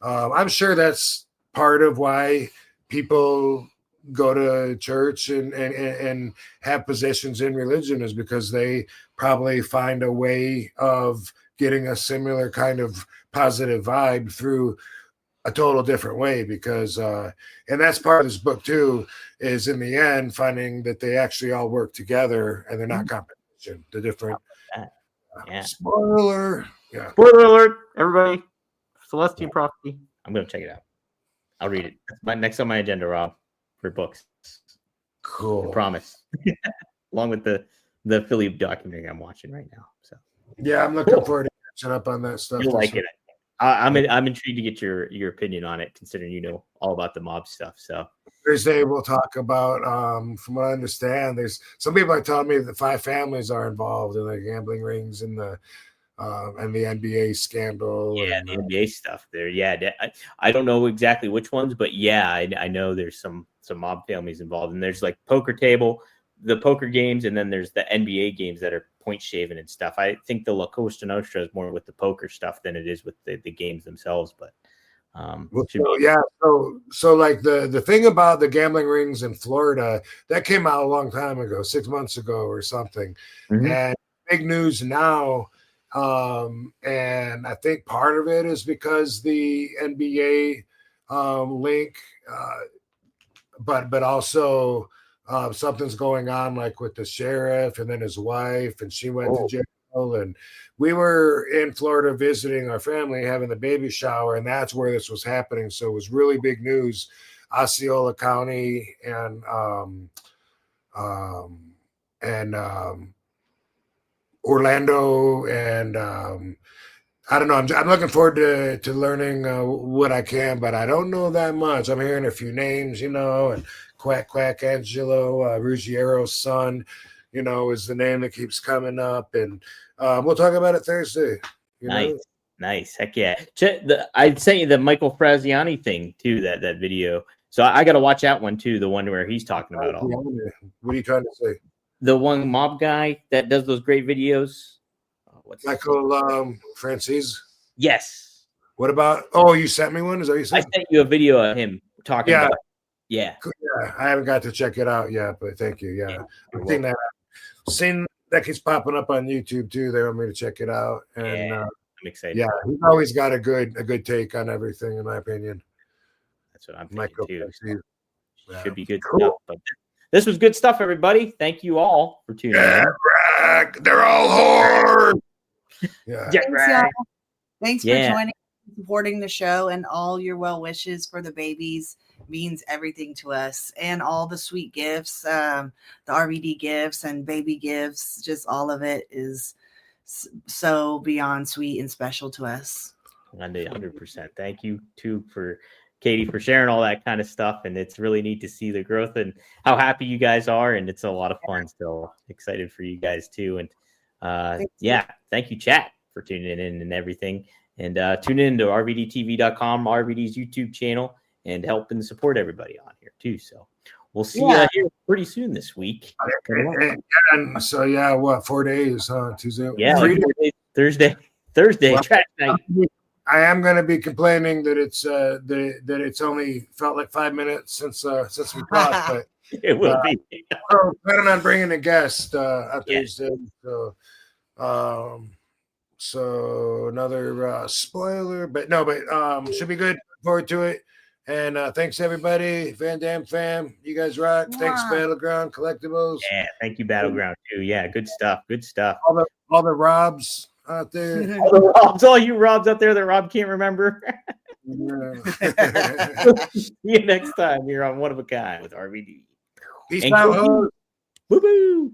I'm sure that's part of why people go to church and have positions in religion, is because they probably find a way of getting a similar kind of positive vibe through a total different way, because and that's part of this book too, is in the end finding that they actually all work together and they're not competition. The different spoiler alert, everybody. Celestial Prophecy, I'm gonna check it out. I'll read it. That's next on my agenda, Rob, for books. Cool. I promise. Along with the Philly documentary I'm watching right now. So yeah, I'm looking forward to catching up on that stuff. You'll like it. I'm intrigued to get your opinion on it, considering you know all about the mob stuff. So Thursday we'll talk about, from what I understand, there's some people are telling me that 5 families are involved in the gambling rings and the NBA scandal. Yeah, and the NBA stuff there. Yeah, I don't know exactly which ones, but yeah, I know there's some mob families involved, and there's like the poker games, and then there's the NBA games that are point shaving and stuff. I think the La Costa Nostra is more with the poker stuff than it is with the games themselves. But so like the thing about the gambling rings in Florida, that came out a long time ago, 6 months ago or something, and big news now. And I think part of it is because the NBA link, but also something's going on like with the sheriff and then his wife, and she went to jail, and we were in Florida visiting our family, having the baby shower, and that's where this was happening. So it was really big news. Osceola County and Orlando, and I don't know. I'm looking forward to learning what I can, but I don't know that much. I'm hearing a few names, you know, and Quack Angelo Ruggiero's son, you know, is the name that keeps coming up, and we'll talk about it Thursday. Nice. Heck yeah. I'd sent you the Michael Fraziani thing too. That video. So I got to watch that one too. The one where he's talking about all. What are you trying to say? The one mob guy that does those great videos. What's Michael Francis? Yes. What about? Oh, you sent me one. Is that what you said? I sent you a video of him talking about. Yeah. I haven't got to check it out yet, but thank you. Yeah. I've seen that keeps popping up on YouTube too. They want me to check it out, and I'm excited. Yeah, he's always got a good take on everything, in my opinion. That's what I'm thinking too. Should be good cool. stuff. But this was good stuff, everybody. Thank you all for tuning in. They're all hard. Yeah. Thanks for joining, supporting the show, and all your well wishes for the babies means everything to us, and all the sweet gifts, the RVD gifts and baby gifts, just all of it is so beyond sweet and special to us. 100%. Thank you too for Katie for sharing all that kind of stuff, and it's really neat to see the growth and how happy you guys are, and it's a lot of fun. Still excited for you guys too, and Yeah, thank you, chat, for tuning in and everything. And tune in to rvdtv.com, RVD's YouTube channel, and helping support everybody on here too. So we'll see you here pretty soon this week. And so yeah, what 4 days? Tuesday. Yeah, like Thursday, well, trash night. I am going to be complaining that it's only felt like 5 minutes since we talked, but it will be. I'm planning on bringing a guest on Thursday. So another spoiler, but should be good. Look forward to it. And thanks everybody, Van Dam fam. You guys rock. Yeah. Thanks, Battleground Collectibles. Yeah, thank you, Battleground too. Yeah, good stuff. Good stuff. All the Robs out there. all you Robs out there that Rob can't remember. See you next time here on One of a Kind with RVD. Peace out. Woo-hoo.